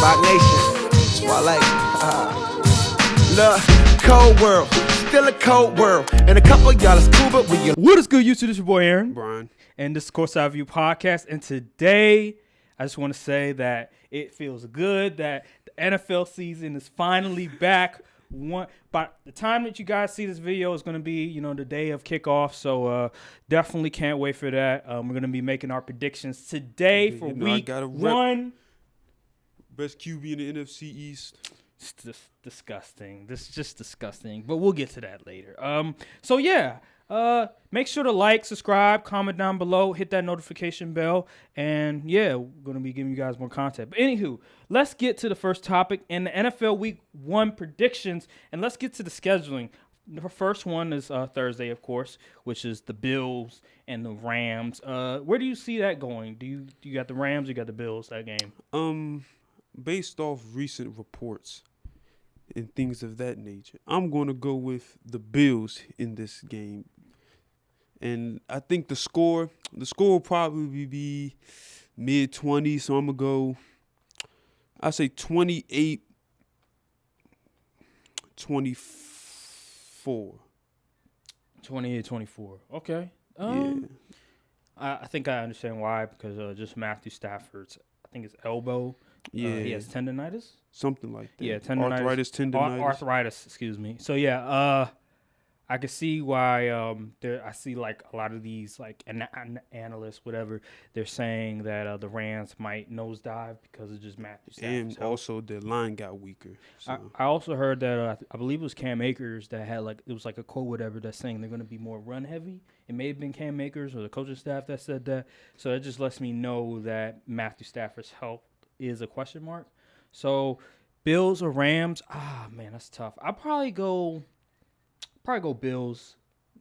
Rock Nation. That's what I like. Look, cold world. Still a cold world. And a couple of y'all is cool, but we What is good, YouTube? This is your boy Aaron. Brian. And this is Courtside View Podcast. And today, I just want to say that it feels good that the NFL season is finally back. By the time that you guys see this video, it's going to be, the day of kickoff. So definitely can't wait for that. We're going to be making our predictions today for week one. Best QB in the NFC East. It's just disgusting. This is just disgusting. But we'll get to that later. So yeah. Make sure to like, subscribe, comment down below, hit that notification bell, and yeah, we're going to be giving you guys more content. But anywho, let's get to the first topic in the NFL Week 1 predictions, and let's get to the scheduling. The first one is Thursday, of course, which is the Bills and the Rams. Where do you see that going? Do you got the Rams, you got the Bills, that game? Based off recent reports and things of that nature, I'm going to go with the Bills in this game. And I think the score will probably be mid-20s, so I'm going to go, I say 28-24. 28-24. Okay. Yeah. I think I understand why, because just Matthew Stafford's, I think it's elbow. Yeah. He has tendonitis. Something like that. Yeah, tendonitis. Tendonitis. Arthritis, excuse me. So, yeah, I can see why I see, like, a lot of these, like, analysts, whatever, they're saying that the Rams might nosedive because of just Matthew Stafford. And also the line got weaker. So. I also heard that, I believe it was Cam Akers that had, like, it was like a quote, whatever, that's saying they're going to be more run-heavy. It may have been Cam Akers or the coaching staff that said that. So that just lets me know that Matthew Stafford's health is a question mark. So Bills or Rams? Man, that's tough. I'll probably go Bills,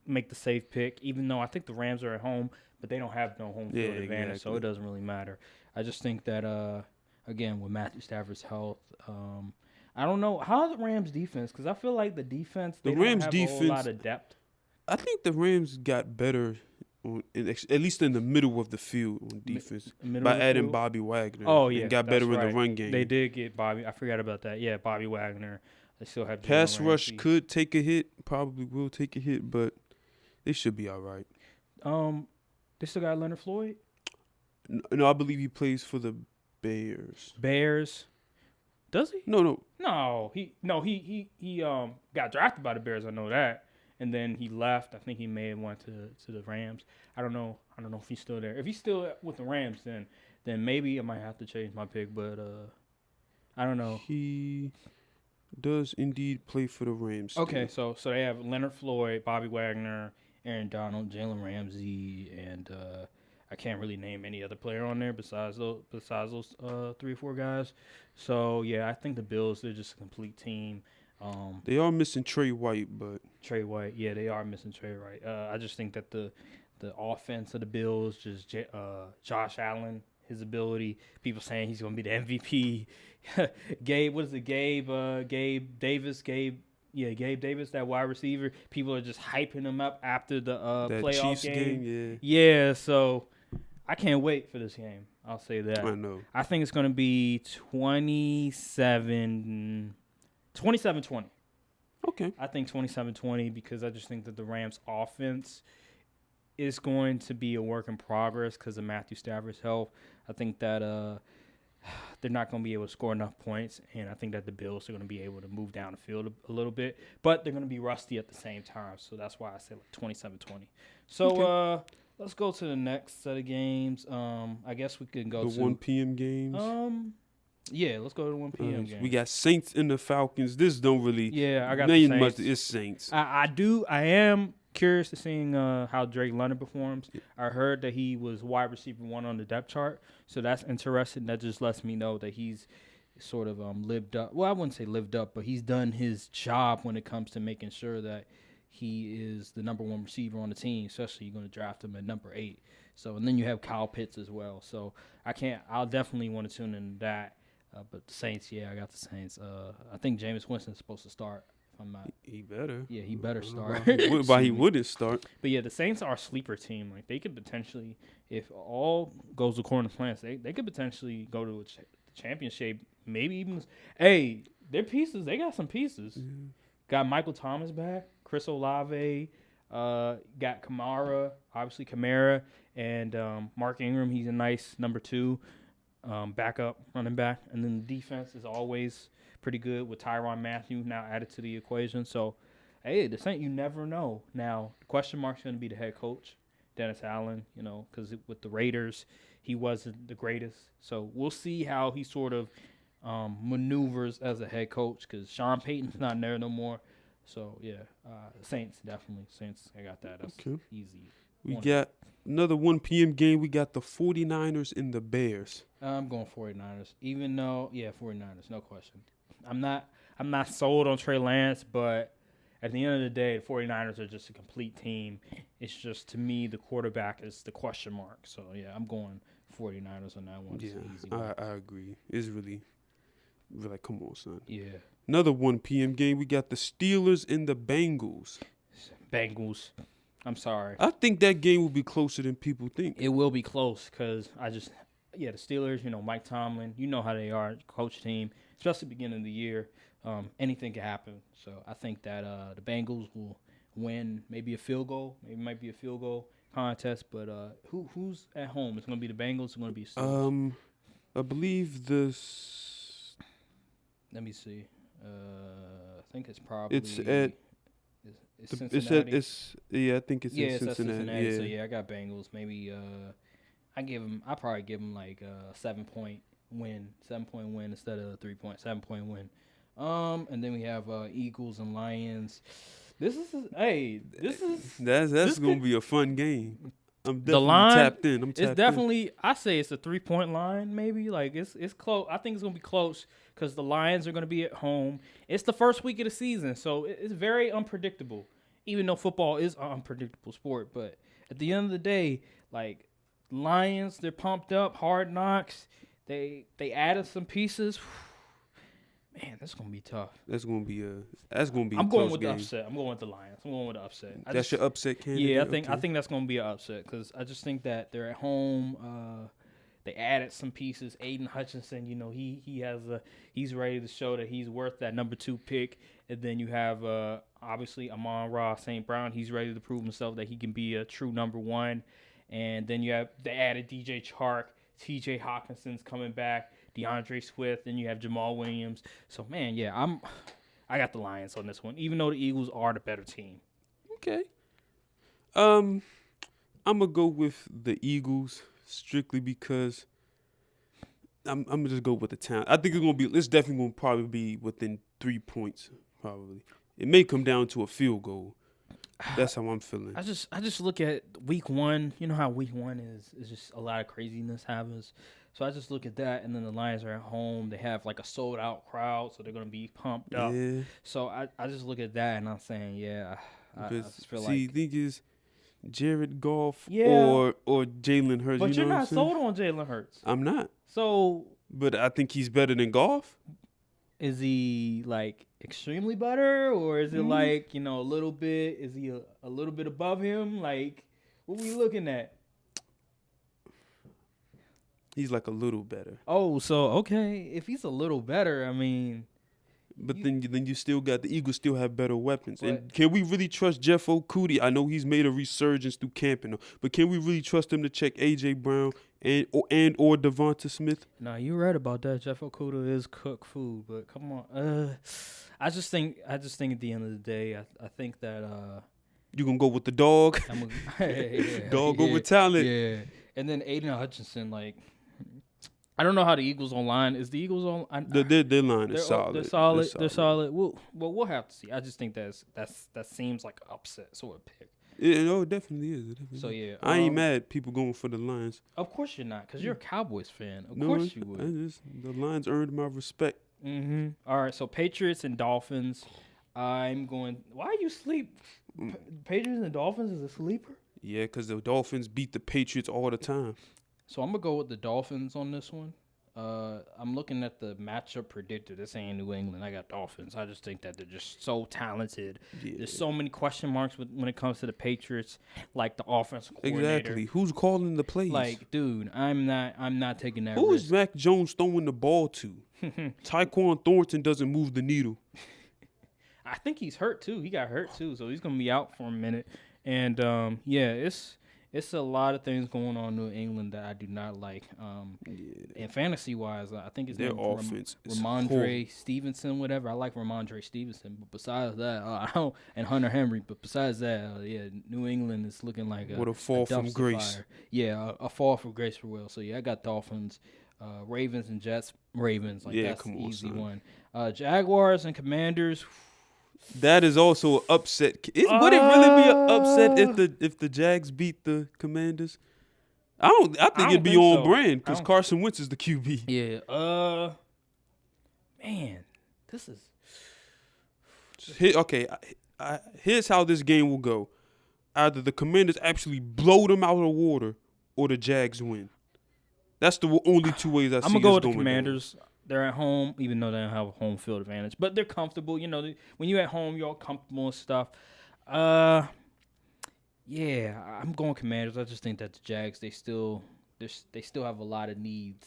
make the safe pick, even though I think the Rams are at home, but they don't have no home field advantage, so it doesn't really matter. I just think that, again, with Matthew Stafford's health, I don't know. How are the Rams' defense? Because I feel like the defense, they don't have a whole lot of depth. I think the Rams got better, at least in the middle of the field on defense, by adding Bobby Wagner. Oh, yeah. And got better in the run game. They did get Bobby. I forgot about that. Yeah, Bobby Wagner. They still have pass rush could take a hit, probably will take a hit, but they should be all right. They still got Leonard Floyd? No, I believe he plays for the Bears. Bears? Does he? No. He got drafted by the Bears. I know that. And then he left. I think he may have went to the Rams. I don't know if he's still there. If he's still with the Rams, then maybe I might have to change my pick. But I don't know. He does indeed play for the Rams. Okay, so they have Leonard Floyd, Bobby Wagner, Aaron Donald, Jalen Ramsey, and I can't really name any other player on there besides those 3 or 4 guys. So yeah, I think the Bills, they're just a complete team. They are missing Trey White, but Trey White, yeah, they are missing Trey White. I just think that the offense of the Bills, just Josh Allen, his ability, people saying he's going to be the MVP. Gabe Davis, that wide receiver. People are just hyping him up after the playoff Chiefs game. Yeah, so I can't wait for this game. I'll say that. I know. I think it's going to be 27-20. Okay. I think 27-20 because I just think that the Rams' offense is going to be a work in progress because of Matthew Stafford's health. I think that they're not going to be able to score enough points, and I think that the Bills are going to be able to move down the field a little bit, but they're going to be rusty at the same time, so that's why I say like 27-20. So let's go to the next set of games. I guess we can go to 1 p.m. games. Yeah, let's go to the 1 p.m. game. We got Saints and the Falcons. This don't really. Yeah, I got the Saints. Much. It's Saints. I am curious to seeing how Drake London performs. I heard that he was wide receiver 1 on the depth chart, so that's interesting. That just lets me know that he's sort of lived up. Well, I wouldn't say lived up, but he's done his job when it comes to making sure that he is the number 1 receiver on the team, especially you're going to draft him at number 8. So, and then you have Kyle Pitts as well. So I'll definitely want to tune into that. But the Saints, I got the Saints. I think Jameis Winston's supposed to start. If I'm not. He better. Yeah, he better start. Why he wouldn't start? But yeah, the Saints are a sleeper team. Like they could potentially, if all goes according to plans, they could potentially go to the championship. Maybe even. Hey, their pieces. They got some pieces. Mm-hmm. Got Michael Thomas back. Chris Olave. Got Kamara. Obviously Kamara and Mark Ingram. He's a nice number 2. Backup running back. And then the defense is always pretty good with Tyrann Mathieu now added to the equation. So, hey, the Saints, you never know. Now, the question mark's going to be the head coach, Dennis Allen, because with the Raiders, he wasn't the greatest. So we'll see how he sort of maneuvers as a head coach because Sean Payton's not there no more. So, yeah, Saints, definitely. Saints, I got that. That's easy. We got another 1 p.m. game. We got the 49ers and the Bears. I'm going 49ers. Even though, 49ers, no question. I'm not sold on Trey Lance, but at the end of the day, the 49ers are just a complete team. It's just, to me, the quarterback is the question mark. So, yeah, I'm going 49ers on that one. Yeah, It's an easy one. I agree. It's really, like, come on, son. Yeah. Another 1 p.m. game. We got the Steelers and the Bengals. Bengals. I'm sorry. I think that game will be closer than people think. It will be close because the Steelers, Mike Tomlin, how they are, coach team, especially beginning of the year. Anything can happen. So I think that the Bengals will win, maybe a field goal. Maybe it might be a field goal contest. But who's at home? It's going to be the Bengals. It's going to be Steelers. I believe this. Let me see. I think it's probably. It's at. Cincinnati. I think it's in Cincinnati. Yeah. So yeah, I got Bengals. Maybe I probably give them like a 7-point win instead of a 7-point win. And then we have Eagles and Lions. That's gonna be a fun game. I'm definitely the line, tapped in. It's definitely. I say it's a 3-point line. Maybe like it's close. I think it's gonna be close because the Lions are gonna be at home. It's the first week of the season, so it's very unpredictable. Even though football is an unpredictable sport, but at the end of the day, like Lions, they're pumped up. Hard Knocks, they added some pieces. Man, that's gonna be tough. That's gonna be. I'm going with the upset. I'm going with the Lions. I'm going with the upset. That's your upset candidate. Yeah, I think that's gonna be an upset because I just think that they're at home. They added some pieces. Aiden Hutchinson, he's ready to show that he's worth that number 2 pick. And then you have obviously Amon-Ra St. Brown. He's ready to prove himself that he can be a true number 1. And then they added DJ Chark, T.J. Hawkinson's coming back. DeAndre Swift, and you have Jamal Williams. So, man, yeah, I got the Lions on this one, even though the Eagles are the better team. Okay. I'm gonna go with the Eagles strictly because I'm gonna just go with the talent. I think it's definitely gonna probably be within 3 points. Probably it may come down to a field goal. That's how I'm feeling. I just look at week 1. You know how week 1 is just a lot of craziness happens. So I just look at that, and then the Lions are at home. They have like a sold-out crowd, so they're going to be pumped up. Yeah. So I just look at that, and I'm saying, yeah. I just feel the thing is, Jared Goff Yeah. or Jalen Hurts. But you're not sold on Jalen Hurts. I'm not. So. But I think he's better than Goff. Is he like extremely better, or is it like a little bit? Is he a little bit above him? Like, what we looking at? He's like a little better. Oh, so okay. If he's a little better, I mean. But then you still got the Eagles still have better weapons. And can we really trust Jeff Okudah? I know he's made a resurgence through camping, but can we really trust him to check A.J. Brown or Devonta Smith? No, you're right about that. Jeff Okudah is cooked food, but come on. I just think at the end of the day, I think that you gonna go with the dog? Dog over talent. Yeah. And then Aiden Hutchinson, like. I don't know how the Eagles online. Is the Eagles on? Their line is solid. They're solid. We'll have to see. I just think that seems like an upset sort of pick. It definitely is. So yeah, I ain't mad. People going for the Lions. Of course you're not, because you're a Cowboys fan. Of course you would. The Lions earned my respect. Mm-hmm. All right, so Patriots and Dolphins. I'm going. Why are you sleep? Patriots and Dolphins is a sleeper. Yeah, because the Dolphins beat the Patriots all the time. So I'm going to go with the Dolphins on this one. I'm looking at the matchup predictor. This ain't New England. I got Dolphins. I just think that they're just so talented. Yeah. There's so many question marks when it comes to the Patriots, like the offensive coordinator. Exactly. Who's calling the plays? Like, dude, I'm not taking that Who is risk. Mac Jones throwing the ball to? Tyquan Thornton doesn't move the needle. I think he's hurt too. He got hurt too, so he's gonna be out for a minute. And it's a lot of things going on in New England that I do not like. And fantasy wise, I think it's Their offense is Ramondre horrible. Stevenson, whatever. I like Ramondre Stevenson, but besides that, I don't. And Hunter Henry, but besides that, New England is looking like What a fall from dumpster grace. fire. Yeah, a fall from grace for Will. So yeah, I got Dolphins, Ravens and Jets. Ravens, like that's come the on, easy son. one. Jaguars and Commanders. That is also an upset. Would it really be an upset if the Jags beat the Commanders? I think don't it'd be think on so. brand I because don't- Carson Wentz is the QB. Yeah. Man, this is. Here's how this game will go. Either the Commanders actually blow them out of the water or the Jags win. That's the only two ways I see I'm gonna this go with the going down. Commanders. They're at home, even though they don't have a home field advantage, but they're comfortable. You know, when you're at home, you're all comfortable and stuff. Yeah, I'm going Commanders. I just think that the Jags, they still have a lot of needs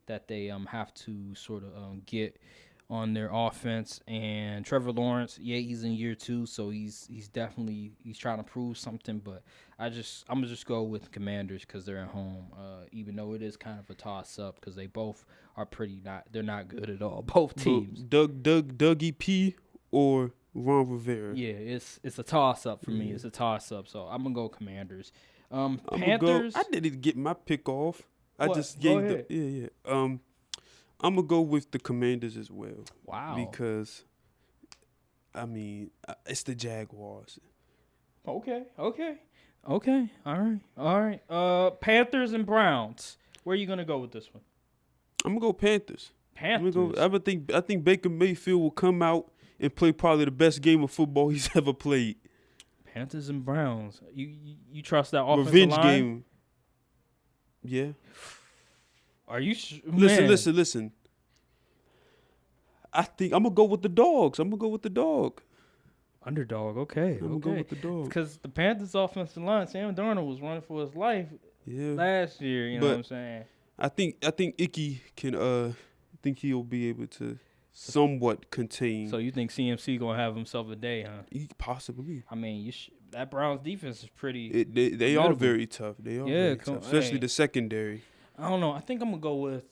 that they have to sort of get on their offense. And Trevor Lawrence, he's in year 2, so he's definitely trying to prove something. But I'm gonna just go with Commanders because they're at home. Even though it is kind of a toss up because they both are they're not good at all. Both teams. Dougie P or Ron Rivera. Yeah, it's a toss up for me. It's a toss up. So I'm gonna go Commanders. I Panthers. didn't get my pick off. I What? just Go gave ahead. I'm gonna go with the Commanders as well. Wow. Because it's the Jaguars. Okay. All right. Panthers and Browns. Where are you gonna go with this one? I'm gonna go Panthers. Panthers. I think Baker Mayfield will come out and play probably the best game of football he's ever played. Panthers and Browns. You trust that offensive Revenge line? game. Yeah. Are you Listen. I think I'm gonna go with the dogs. Underdog. Okay. I'm gonna go with the dogs. Because the Panthers offensive line, Sam Darnold was running for his life Yeah. last year. You know what I'm saying? I think Icky can. I think he'll be able to somewhat contain. So you think CMC gonna have himself a day, huh? Possibly. I mean, that Browns defense is pretty. They are formidable. very tough. They are very tough, especially the secondary. I don't know. I think I'm gonna go with.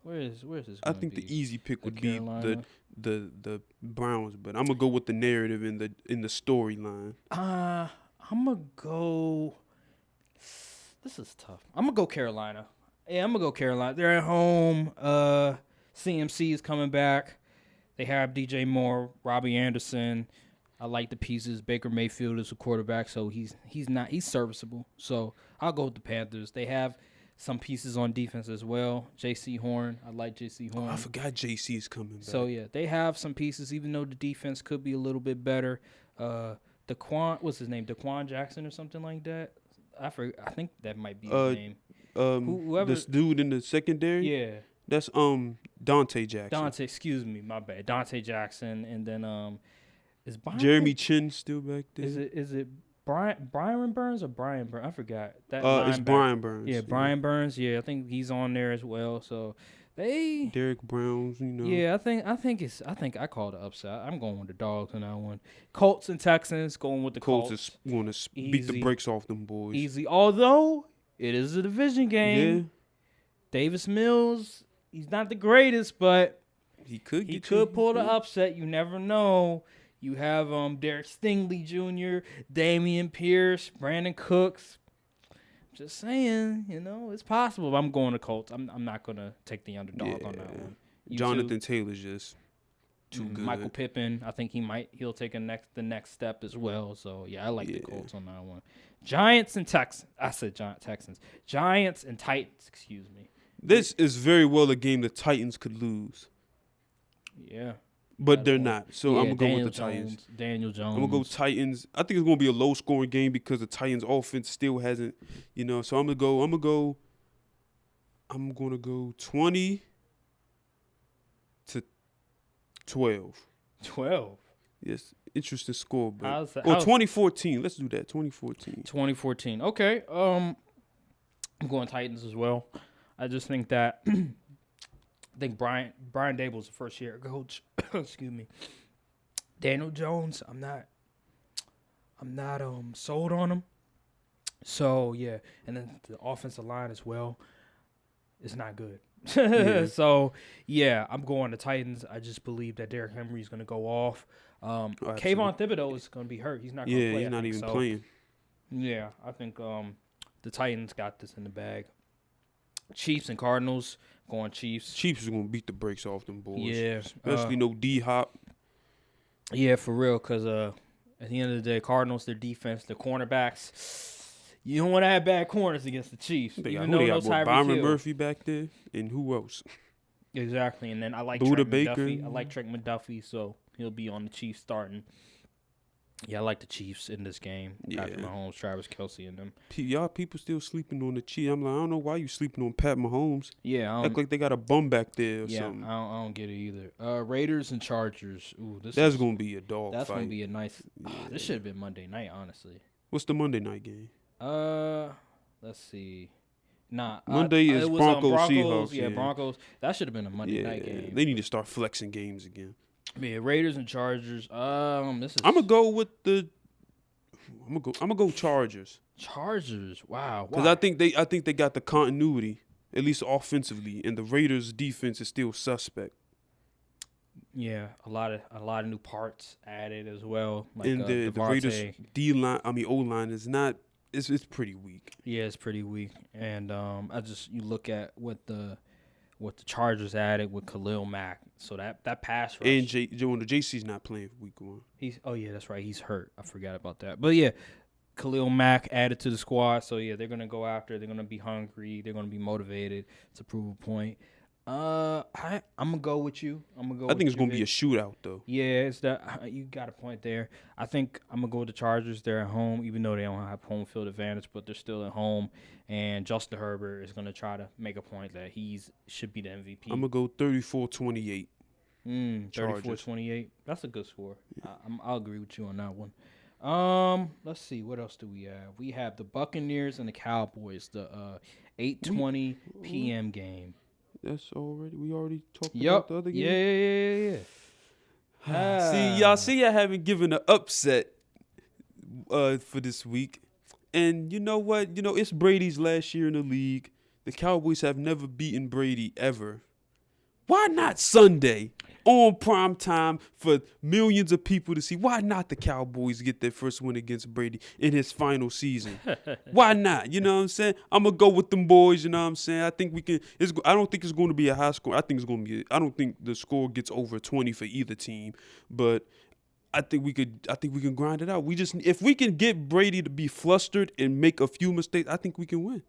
Where's this? I think the easy pick would be Carolina? the Browns, but I'm gonna go with the narrative in the storyline. I'm gonna go. This is tough. I'm gonna go Carolina. Yeah, I'm gonna go Carolina. They're at home. CMC is coming back. They have DJ Moore, Robbie Anderson. I like the pieces. Baker Mayfield is a quarterback, so he's serviceable. So I'll go with the Panthers. They have some pieces on defense as well. J.C. Horn. I like J.C. Horn. I forgot JC is coming back. So yeah, they have some pieces, even though the defense could be a little bit better. What's his name? Daquan Jackson or something like that. I think that might be his name. Whoever this dude in the secondary. Yeah. That's Dante Jackson. Excuse me, my bad. Dante Jackson, and then is Jeremy Chin still back there? Is it Brian Burns or Brian Burns? I forgot that. It's Brian Burns. Yeah, Brian Burns. Yeah, I think he's on there as well. So Derek Browns, Yeah, I I called the upside. I'm going with the dogs on that one. Colts and Texans going with the Colts. Colts is going to beat the brakes off them boys. Easy, although it is a division game. Yeah. Davis Mills, he's not the greatest, but he could pull the upset. You never know. You have Derek Stingley Jr., Damian Pierce, Brandon Cooks. Just saying, it's possible. But I'm going to Colts. I'm not gonna take the underdog on that one. Jonathan Taylor's just too good. Michael Pippen, I think he'll take the next step as well. So yeah, I like the Colts on that one. Giants and Texans. I said Texans. Giants and Titans. Excuse me. This is very well a game the Titans could lose. Yeah. But they're not. So I'm going to go with the Titans. Daniel Jones. I'm going to go Titans. I think it's going to be a low-scoring game because the Titans' offense still hasn't, So I'm going to go I'm gonna go 20-12. 12. Yes, interesting score, but How's that? or 2014. Let's do that. 2014. 2014. Okay. I'm going Titans as well. I just think that I think Brian Dable's the first year coach. Excuse me. Daniel Jones, I'm not sold on him. So yeah, and then the offensive line as well is not good. Yeah. So yeah, I'm going to Titans. I just believe that Derrick Henry is going to go off. Kayvon Thibodeau is going to be hurt. He's not going to play. He's not even playing. Yeah, I think the Titans got this in the bag. Chiefs and Cardinals, going Chiefs. Chiefs is gonna beat the brakes off them boys. Yeah, especially no D-Hop. Yeah, for real, because at the end of the day, Cardinals, their defense, their cornerbacks, you don't want to have bad corners against the Chiefs. They got, even though Byron Hill. Murphy back there, and who else? Exactly, and then I like Buda Trent Baker. McDuffie. I like Trent McDuffie, so he'll be on the Chiefs starting. Yeah, I like the Chiefs in this game. Yeah. Patrick Mahomes, Travis Kelce, and them. Y'all people still sleeping on the Chiefs. I'm like, I don't know why you sleeping on Pat Mahomes. Yeah, Act like they got a bum back there or yeah, something. I don't get it either. Raiders and Chargers. Ooh, That's gonna be a dog That's fight. gonna be a nice. Yeah. This should have been Monday night, honestly. What's the Monday night game? Let's see. Nah, Monday is it was, Broncos, Broncos, Seahawks. yeah, Broncos. That should have been a Monday Yeah, night game. they need to start flexing games again. Yeah, Raiders and Chargers. This is. I'm gonna go with the. I'm gonna go Chargers. Chargers. Wow. Because I think they got the continuity, at least offensively, and the Raiders' defense is still suspect. Yeah, a lot of new parts added as well. Like, And the Raiders' O line is not. It's pretty weak. Yeah, it's pretty weak. And you look at what the Chargers added with Khalil Mack. So that pass rush. And JC's not playing for week 1. That's right. He's hurt. I forgot about that. But yeah, Khalil Mack added to the squad. So yeah, they're gonna go after. They're gonna be hungry. They're gonna be motivated to prove a point. I'm gonna go with you. I think it's gonna be a shootout though. Yeah, it's that you got a point there. I think I'm gonna go with the Chargers. They're at home, even though they don't have home field advantage, but they're still at home. And Justin Herbert is gonna try to make a point that should be the MVP. I'm gonna go 34-28. 34-28. That's a good score. Yeah. I'll agree with you on that one. Let's see. What else do we have? We have the Buccaneers and the Cowboys. The 8:20 p.m. game. We already talked about the other game. Yeah. See, I haven't given an upset for this week. And you know what? It's Brady's last year in the league. The Cowboys have never beaten Brady ever. Why not Sunday on prime time for millions of people to see? Why not the Cowboys get their first win against Brady in his final season? Why not? You know what I'm saying? I'm going to go with them boys, you know what I'm saying? I think we can I don't think it's going to be a high score. I don't think the score gets over 20 for either team, but I think we can grind it out. If we can get Brady to be flustered and make a few mistakes, I think we can win.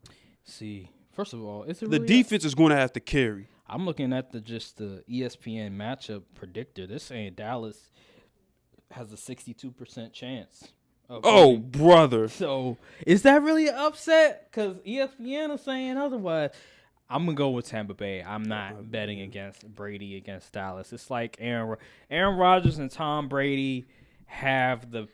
See, first of all, the defense is going to have to carry. I'm looking at the ESPN matchup predictor. They're saying Dallas has a 62% chance. Oh, brother. So is that really an upset? Because ESPN is saying otherwise. I'm going to go with Tampa Bay. I'm not betting against Brady against Dallas. It's like Aaron Rodgers and Tom Brady have the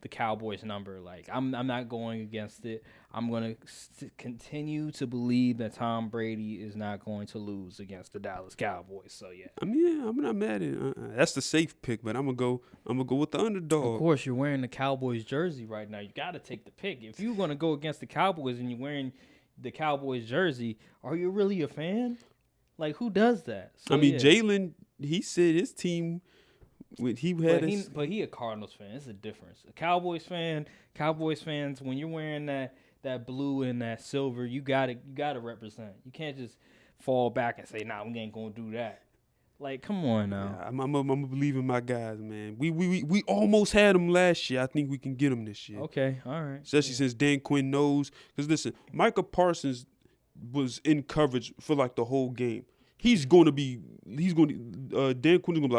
Cowboys number. Like I'm not going against it. I'm going to continue to believe that Tom Brady is not going to lose against the Dallas Cowboys. So yeah. I'm not mad at it. That's the safe pick, but I'm gonna go with the underdog. Of course, you're wearing the Cowboys jersey right now. You got to take the pick. If you're going to go against the Cowboys and you're wearing the Cowboys jersey, are you really a fan? Like, who does that? So, Jalen, he said his team. But he a Cardinals fan. It's a difference. A Cowboys fans, when you're wearing that blue and that silver, you gotta represent. You can't just fall back and say, "Nah, we ain't gonna do that." Like, come on now. Yeah, I'm gonna believe in my guys, man. We almost had them last year. I think we can get them this year. Okay, all right. Especially since Dan Quinn knows. Because listen, Micah Parsons was in coverage for like the whole game. Dan Quinn's going to be, all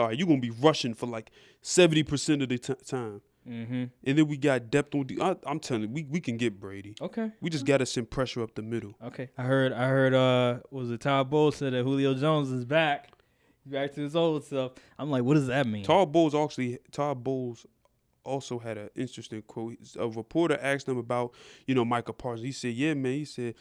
right, you're going to be rushing for like 70% of the time. Mm-hmm. And then we got depth on I'm telling you, we can get Brady. Okay. We just got to send pressure up the middle. Okay. I heard, was it Todd Bowles said that Julio Jones is back. He's back to his old self. I'm like, what does that mean? Todd Bowles also had an interesting quote. A reporter asked him about, Micah Parsons. He said, yeah, man. He said,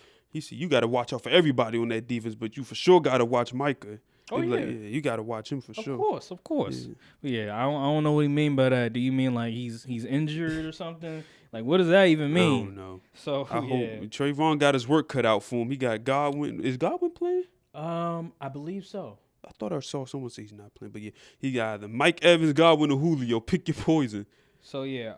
you got to watch out for everybody on that defense, but you for sure got to watch Micah. Oh, yeah. Like, you got to watch him for sure. Of course. Yeah, I don't know what he mean by that. Do you mean like he's injured or something? Like, what does that even mean? I don't know. So, I hope Trayvon got his work cut out for him. He got Godwin. Is Godwin playing? I believe so. I thought I saw someone say he's not playing, but yeah, he got either Mike Evans, Godwin, or Julio. Pick your poison. So yeah,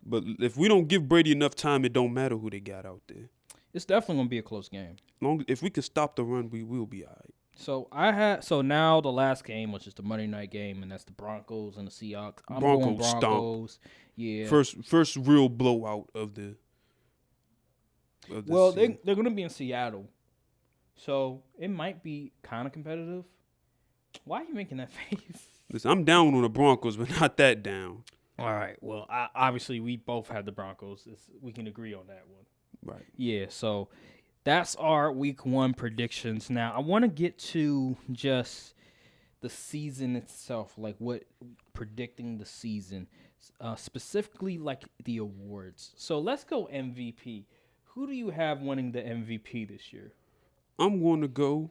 but if we don't give Brady enough time, it don't matter who they got out there. It's definitely gonna be a close game. If we can stop the run, we will be all right. So now the last game, which is the Monday night game, and that's the Broncos and the Seahawks. I'm going Broncos Broncos. Yeah. First real blowout of the. Well, they're gonna be in Seattle, so it might be kind of competitive. Why are you making that face? Listen, I'm down on the Broncos, but not that down. All right. Well, obviously we both have the Broncos. We can agree on that one. Right. Yeah. So that's our week 1 predictions. Now I want to get to just the season itself, like predicting the season, specifically like the awards. So let's go MVP. Who do you have winning the MVP this year? I'm going to go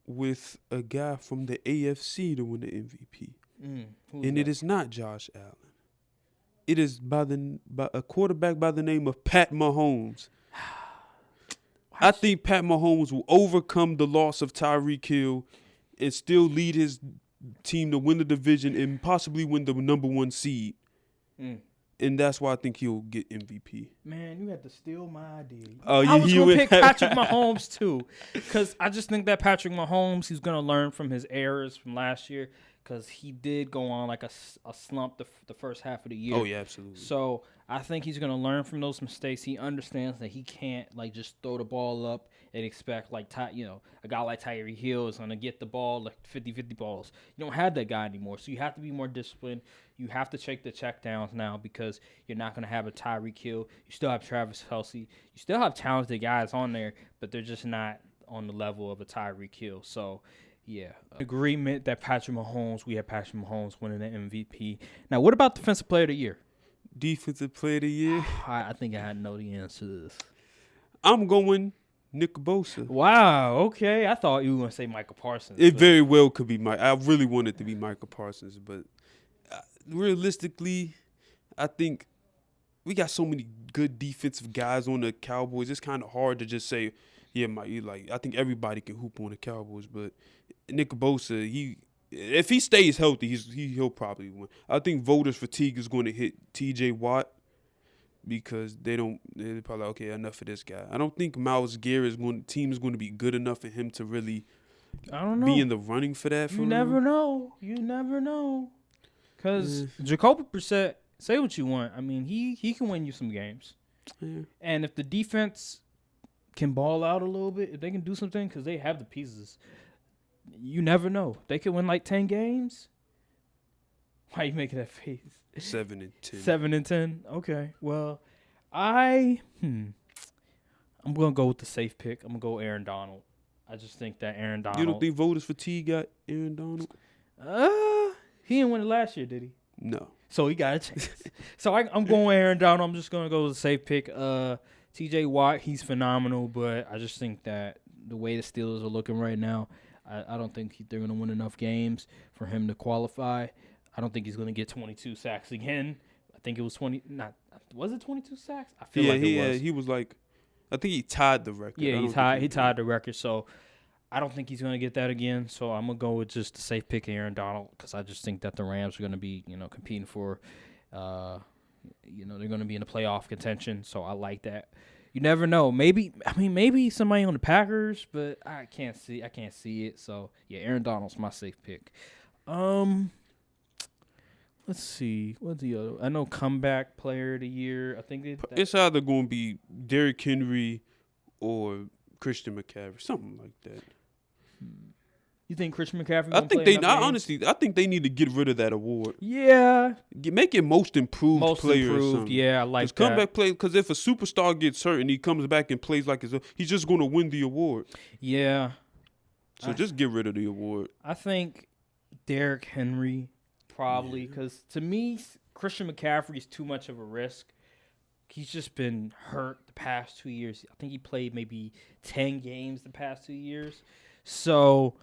with a guy from the AFC to win the MVP. And it is not Josh Allen. It is by a quarterback by the name of Pat Mahomes. I think Pat Mahomes will overcome the loss of Tyreek Hill and still lead his team to win the division and possibly win the number 1 seed. And that's why I think he'll get MVP. Man, you had to steal my idea. I was going to pick Patrick Mahomes, too, because I just think that Patrick Mahomes, he's going to learn from his errors from last year, because he did go on like a slump the first half of the year. Oh, yeah, absolutely. So I think he's going to learn from those mistakes. He understands that he can't like just throw the ball up and expect like a guy like Tyreek Hill is going to get the ball like 50-50 balls. You don't have that guy anymore, so you have to be more disciplined. You have to check the checkdowns now because you're not going to have a Tyreek Hill. You still have Travis Kelce. You still have talented guys on there, but they're just not on the level of a Tyreek Hill. So, yeah. Agreement that we have Patrick Mahomes winning the MVP. Now, what about Defensive Player of the Year? Defensive Player of the Year? I think I know the answer to this. I'm going Nick Bosa. Wow, okay. I thought you were going to say Michael Parsons. It very well could be Mike. I really wanted it to be Michael Parsons, but realistically, I think we got so many good defensive guys on the Cowboys. It's kind of hard to just say, yeah, I think everybody can hoop on the Cowboys, but Nick Bosa, if he stays healthy, he'll probably win. I think voters' fatigue is going to hit T.J. Watt because they're probably like, okay, enough of this guy. I don't think Myles Garrett's team is going to be good enough for him to really be in the running for that. You never know. Because Jacoby Brissett, say what you want. I mean, he can win you some games. Yeah. And if the defense can ball out a little bit, if they can do something, because they have the pieces, you never know. They could win like 10 games. Why are you making that face? 7-10. 7-10? Okay. Well, I'm going to go with the safe pick. I'm going to go Aaron Donald. I just think that Aaron Donald. You don't think voters' fatigue got Aaron Donald? He didn't win it last year, did he? No. So he got a chance. So I'm going Aaron Donald. I'm just going to go with a safe pick. T.J. Watt, he's phenomenal, but I just think that the way the Steelers are looking right now, I don't think they're going to win enough games for him to qualify. I don't think he's going to get 22 sacks again. I think it was 20. Was it 22 sacks? I feel like it was. He was like, I think he tied the record. Yeah, he tied the record. So I don't think he's going to get that again. So I'm going to go with just the safe pick, Aaron Donald, because I just think that the Rams are going to be, competing for, they're going to be in the playoff contention. So I like that. You never know. Maybe somebody on the Packers, but I can't see it. So yeah, Aaron Donald's my safe pick. Let's see. What's the other? I know comeback player of the year. I think it's either going to be Derrick Henry or Christian McCaffrey, something like that. You think Christian McCaffrey? I Gonna think play they. enough games? Honestly, I think they need to get rid of that award. Yeah, Make it most improved most player or improved. something. Yeah, I like that. Comeback play. Because if a superstar gets hurt and he comes back and plays like he's just going to win the award. Yeah. So just get rid of the award. I think Derrick Henry probably, because to me, Christian McCaffrey is too much of a risk. He's just been hurt the past 2 years. I think he played maybe 10 games the past 2 years. So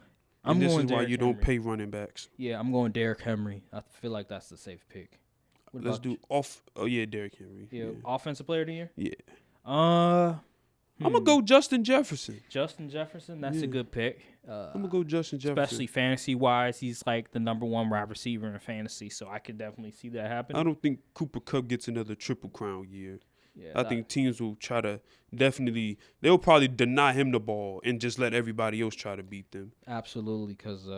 I'm this going is why Derrick you Henry. don't pay running backs. Yeah, I'm going Derrick Henry. I feel like that's the safe pick. What Let's about do you? off. Oh yeah, Derrick Henry. Yeah, offensive player of the year? Yeah. I'm I'm gonna go Justin Jefferson. Justin Jefferson, that's a good pick. I'm gonna go Justin Jefferson. Especially fantasy-wise, he's like the number one wide receiver in fantasy, so I could definitely see that happen. I don't think Cooper Kupp gets another Triple Crown year. Yeah, I think teams will try to they'll probably deny him the ball and just let everybody else try to beat them. Absolutely, because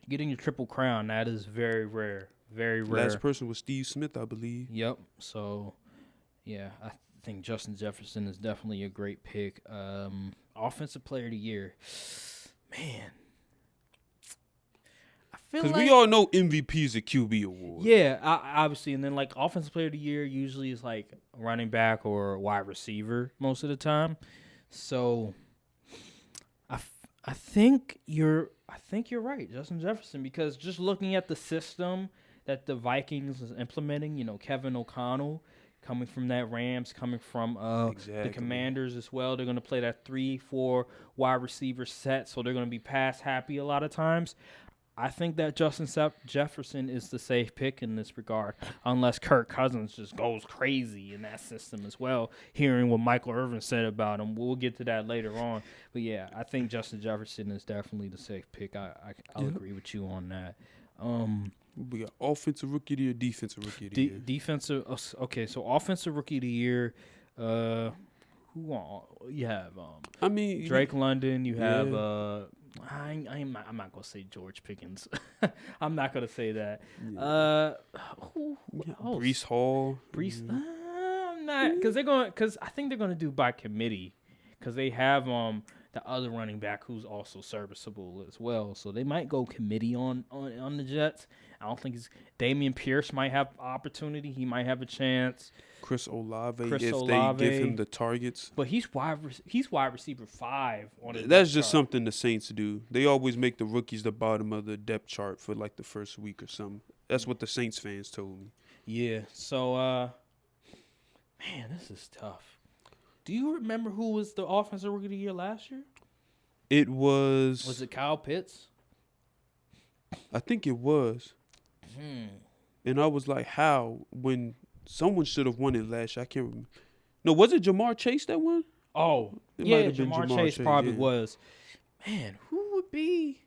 getting your Triple Crown, that is very rare. Very rare. Last person was Steve Smith, I believe. Yep. So, yeah, I think Justin Jefferson is definitely a great pick. Offensive player of the year. Man. I feel Because like we all know MVP is a QB award. yeah, obviously. And then, like, offensive player of the year usually is, like, a running back or a wide receiver most of the time. So, I think you're right, Justin Jefferson, because just looking at the system that the Vikings is implementing, Kevin O'Connell coming from that Rams, coming from the Commanders as well. They're going to play that 3-4 wide receiver set, so they're going to be pass happy a lot of times. I think that Justin Jefferson is the safe pick in this regard, unless Kirk Cousins just goes crazy in that system as well, hearing what Michael Irvin said about him. We'll get to that later on. But, yeah, I think Justin Jefferson is definitely the safe pick. I'll agree with you on that. We got offensive rookie of the year, defensive rookie of the year. Defensive. Okay, so offensive rookie of the year. Who you have? I mean, Drake London. You have. I'm not gonna say George Pickens. I'm not gonna say that. Who else? Breece Hall. I'm not because I think they're gonna do by committee because they have the other running back who's also serviceable as well. So they might go committee on the Jets. I don't think Damian Pierce might have opportunity. He might have a chance. Chris Olave, They give him the targets. But he's wide receiver 5 on his That's depth just chart. something the Saints do. They always make the rookies the bottom of the depth chart for like the first week or something. That's what the Saints fans told me. Yeah. So man, this is tough. Do you remember who was the offensive rookie of the year last year? It was. Was it Kyle Pitts? I think it was. And I was like, how? When someone should have won it last year. I can't remember. No, was it Jamar Chase that won? Oh, It yeah, might have been Jamar Jamar Chase Chase, probably yeah. was. Man, who would be?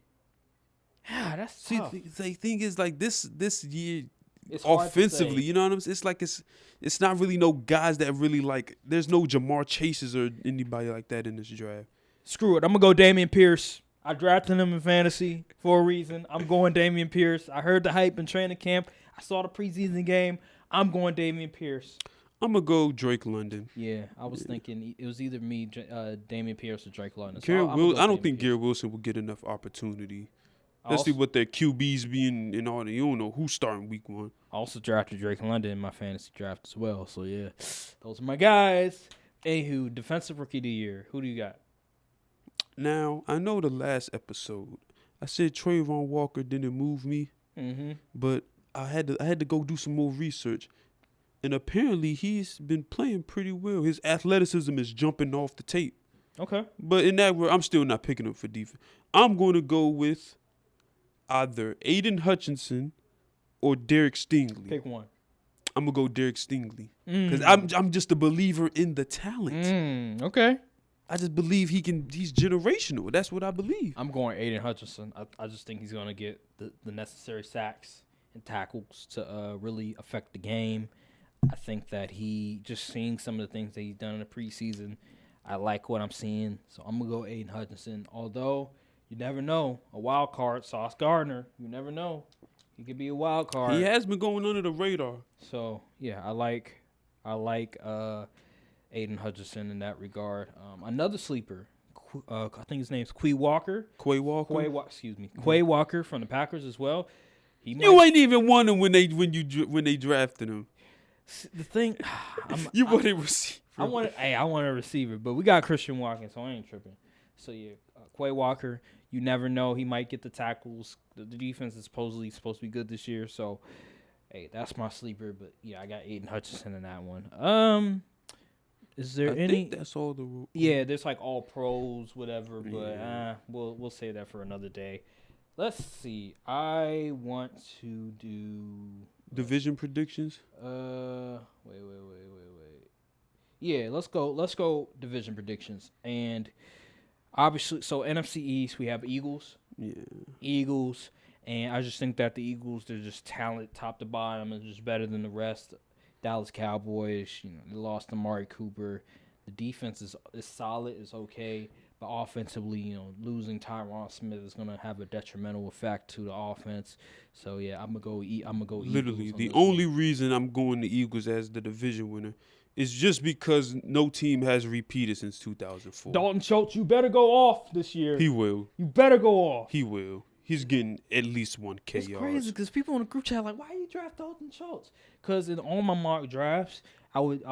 Yeah, that's tough. The thing is, like, this year, It's hard to offensively, say. you know what I'm saying? It's like it's not really no guys that really, like, there's no Jamar Chases or anybody like that in this draft. Screw it. I'm going to go Damian Pierce. I drafted him in fantasy for a reason. I'm going Damian Pierce. I heard the hype in training camp. I saw the preseason game. I'm going Damian Pierce. I'm going to go Drake London. Yeah, I was thinking it was either me, Damian Pierce, or Drake London. I don't think Garrett Wilson will get enough opportunity. Especially with their QBs being in all the, you don't know who's starting week 1. I also drafted Drake London in my fantasy draft as well. So, yeah, those are my guys. Anywho, defensive rookie of the year. Who do you got? Now, I know the last episode, I said Trayvon Walker didn't move me, but I had to go do some more research. And apparently he's been playing pretty well. His athleticism is jumping off the tape. Okay. But in that word, I'm still not picking up for defense. I'm going to go with either Aiden Hutchinson or Derek Stingley. Pick one. I'm going to go Derek Stingley. Because I'm just a believer in the talent. Okay. I just believe he's generational. That's what I believe. I'm going Aiden Hutchinson. I just think he's going to get the necessary sacks and tackles to really affect the game. I think that he just seeing some of the things that he's done in the preseason, I like what I'm seeing. So I'm going to go Aiden Hutchinson. Although, you never know. A wild card, Sauce Gardner. You never know. He could be a wild card. He has been going under the radar. So, yeah, I like Aiden Hutchinson in that regard. Another sleeper, I think his name's Quay Walker. Quay Walker. Quay Walker from the Packers as well. You ain't even won him when they drafted him. The thing, You want a receiver. I want a receiver, but we got Christian Watkins, so I ain't tripping. So yeah, Quay Walker. You never know; he might get the tackles. The defense is supposed to be good this year, so hey, that's my sleeper. But yeah, I got Aiden Hutchinson in that one. Is there any? I think that's all the rules. Yeah, there's like all pros, whatever. But we'll save that for another day. Let's see. I want to do division predictions. Wait. Yeah, let's go division predictions. And obviously, so NFC East, we have Eagles. Yeah. Eagles. And I just think that the Eagles, they're just talent top to bottom and just better than the rest. Dallas Cowboys, they lost Amari Cooper. The defense is solid, is okay. But offensively, losing Tyron Smith is going to have a detrimental effect to the offense. So, yeah, I'm going to go Literally, Eagles the only reason I'm going the Eagles as the division winner is just because no team has repeated since 2004. Dalton Schultz, you better go off this year. He will. You better go off. He will. He's getting at least 1 K It's yards. crazy because people in the group chat are like, why you draft Dalton Schultz? Because in all my mock drafts, I would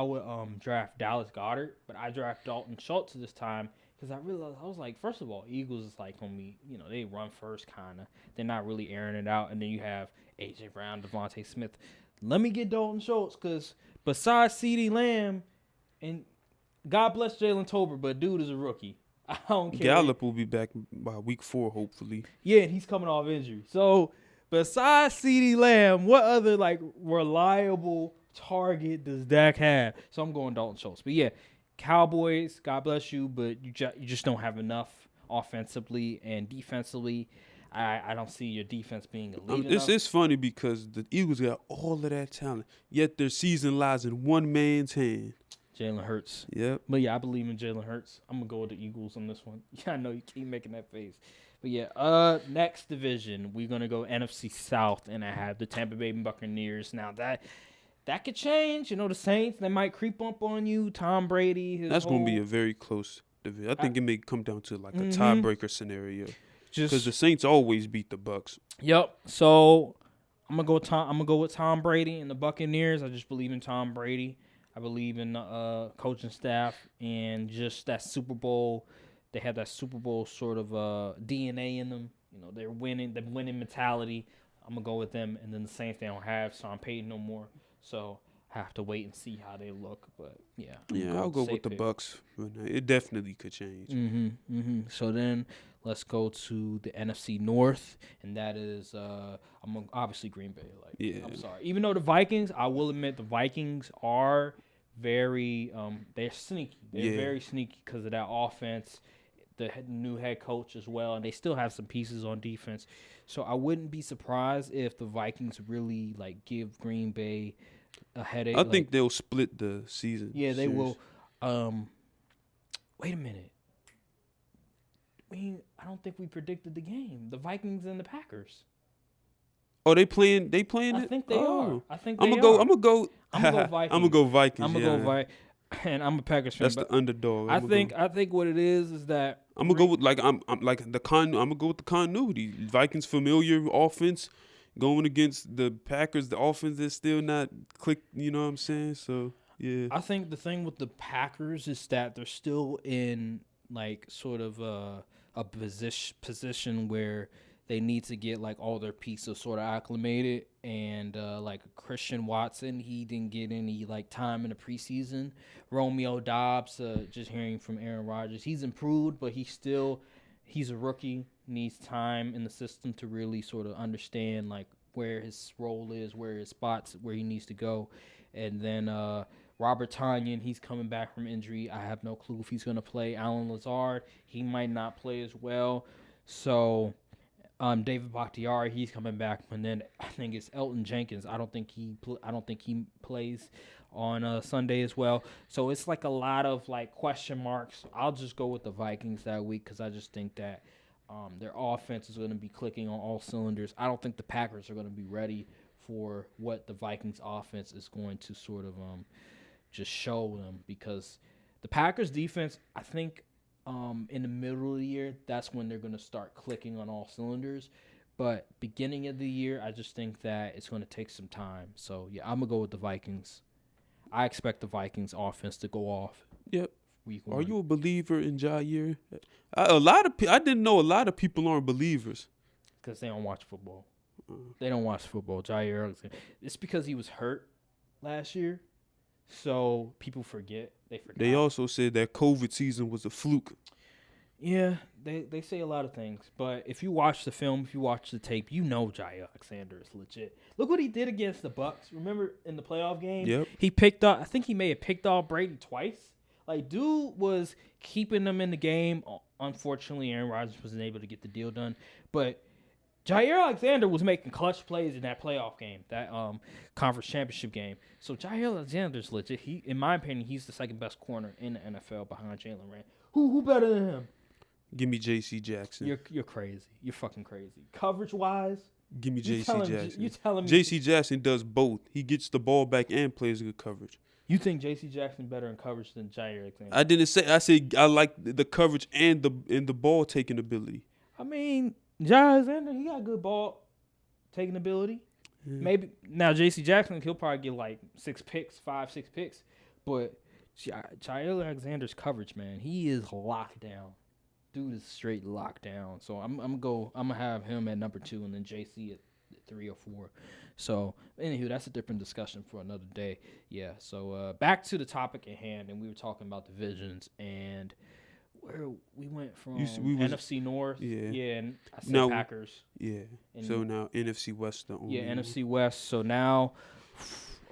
draft Dallas Goedert, but I draft Dalton Schultz this time because I realized, I was like, first of all, Eagles is like on me, they run first kind of. They're not really airing it out. And then you have A.J. Brown, Devontae Smith. Let me get Dalton Schultz because besides CeeDee Lamb, and God bless Jalen Tolbert, but dude is a rookie. I don't care. Gallup will be back by week 4, hopefully. Yeah, and he's coming off injury. So besides CeeDee Lamb, what other reliable target does Dak have? So I'm going Dalton Schultz. But yeah, Cowboys, God bless you, but you just don't have enough offensively and defensively. I don't see your defense being elite enough. It's funny because the Eagles got all of that talent, yet their season lies in one man's hand. Jalen Hurts. Yep. But yeah, I believe in Jalen Hurts. I'm going to go with the Eagles on this one. Yeah, I know you keep making that face. But yeah, next division, we're going to go NFC South, and I have the Tampa Bay Buccaneers. Now, that could change. The Saints, they might creep up on you. Tom Brady. That's going to be a very close division. I think it may come down to a tiebreaker scenario. Because the Saints always beat the Bucks. Yep. So I'm gonna go with Tom Brady and the Buccaneers. I just believe in Tom Brady. I believe in the coaching staff and just that Super Bowl. They have that Super Bowl sort of DNA in them. They're winning. The winning mentality. I'm gonna go with them. And then the Saints, they don't have Sean Payton no more. So I have to wait and see how they look. But yeah. I'll go with the Bucks. It definitely could change. So then let's go to the NFC North, and that is obviously Green Bay. I'm sorry. Even though the Vikings, I will admit the Vikings are very they're sneaky. They're very sneaky because of that offense, the new head coach as well, and they still have some pieces on defense. So I wouldn't be surprised if the Vikings really give Green Bay a headache. I think they'll split the season. Yeah, they will. Wait a minute. I don't think we predicted the game. The Vikings and the Packers. Oh, they playing it? I think they are. I'm gonna go Vikings. I'm gonna go Vikings. I'm gonna go Vikings. And I'm a Packers fan. That's the underdog. I think what it is that I'm gonna go with I'm gonna go with the continuity. Vikings familiar offense going against the Packers, the offense that's still not clicked, you know what I'm saying? So yeah. I think the thing with the Packers is that they're still in sort of a position where they need to get all their pieces sort of acclimated, and Christian Watson, he didn't get any time in the preseason. Romeo Doubs, just hearing from Aaron Rodgers, he's improved, but he's a rookie, needs time in the system to really sort of understand where his role is, where his spots, where he needs to go. And then Robert Tonyan, he's coming back from injury. I have no clue if he's going to play. Alan Lazard, he might not play as well. So David Bakhtiari, he's coming back. And then I think it's Elton Jenkins. I don't think he plays on Sunday as well. So it's a lot of question marks. I'll just go with the Vikings that week because I just think that their offense is going to be clicking on all cylinders. I don't think the Packers are going to be ready for what the Vikings offense is going to sort of just show them, because the Packers defense, I think in the middle of the year, that's when they're going to start clicking on all cylinders. But beginning of the year, I just think that it's going to take some time. So, yeah, I'm going to go with the Vikings. I expect the Vikings offense to go off. Yep. Week Are 1. you a believer in Jair? I didn't know a lot of people aren't believers. Because they don't watch football. They don't watch football. Jair Alexander. It's because he was hurt last year. So people forget. They forgot. They also said that COVID season was a fluke. Yeah, they say a lot of things. But if you watch the film, if you watch the tape, you know Jair Alexander is legit. Look what he did against the Bucks. Remember in the playoff game? Yep. He picked up, I think he may have picked off Brady twice. Like, dude was keeping them in the game. Unfortunately, Aaron Rodgers wasn't able to get the deal done. But Jair Alexander was making clutch plays in that playoff game, that conference championship game. So Jair Alexander's legit. He, in my opinion, he's the second best corner in the NFL behind Jalen Ramsey. Who better than him? Give me J.C. Jackson. You're crazy. You're fucking crazy. Coverage wise, Give me J.C. Jackson. You telling me J.C. Jackson does both. He gets the ball back and plays good coverage. you think J.C. Jackson better in coverage than Jair Alexander? I didn't say. I said I like the coverage and the ball taking ability. I mean, Jair Alexander, he got good ball taking ability. Yeah. Maybe now J.C. Jackson, he'll probably get like 6 picks, 6 picks. But Jair Alexander's coverage, man, he is locked down. Dude is straight locked down. So I'm gonna have him at number 2 and then JC at 3 or 4. So anywho, that's a different discussion for another day. Yeah. So back to the topic at hand, and we were talking about divisions and where we went from NFC North. Yeah, and I said now, Packers. Yeah. And so now NFC West the only. Yeah, NFC West. So now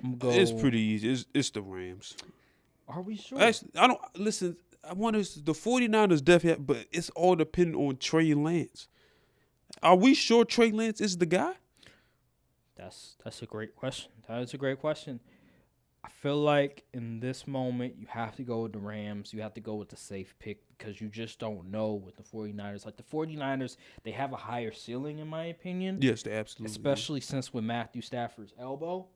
I'm going. It's pretty easy. It's the Rams. Are we sure? Actually, I don't listen. I want to the 49ers definitely, but it's all dependent on Trey Lance. Are we sure Trey Lance is the guy? That's a great question. That is a great question. I feel like in this moment you have to go with the Rams. You have to go with the safe pick because you just don't know with the 49ers. Like the 49ers, they have a higher ceiling in my opinion. Yes, they absolutely. Especially since with Matthew Stafford's elbow.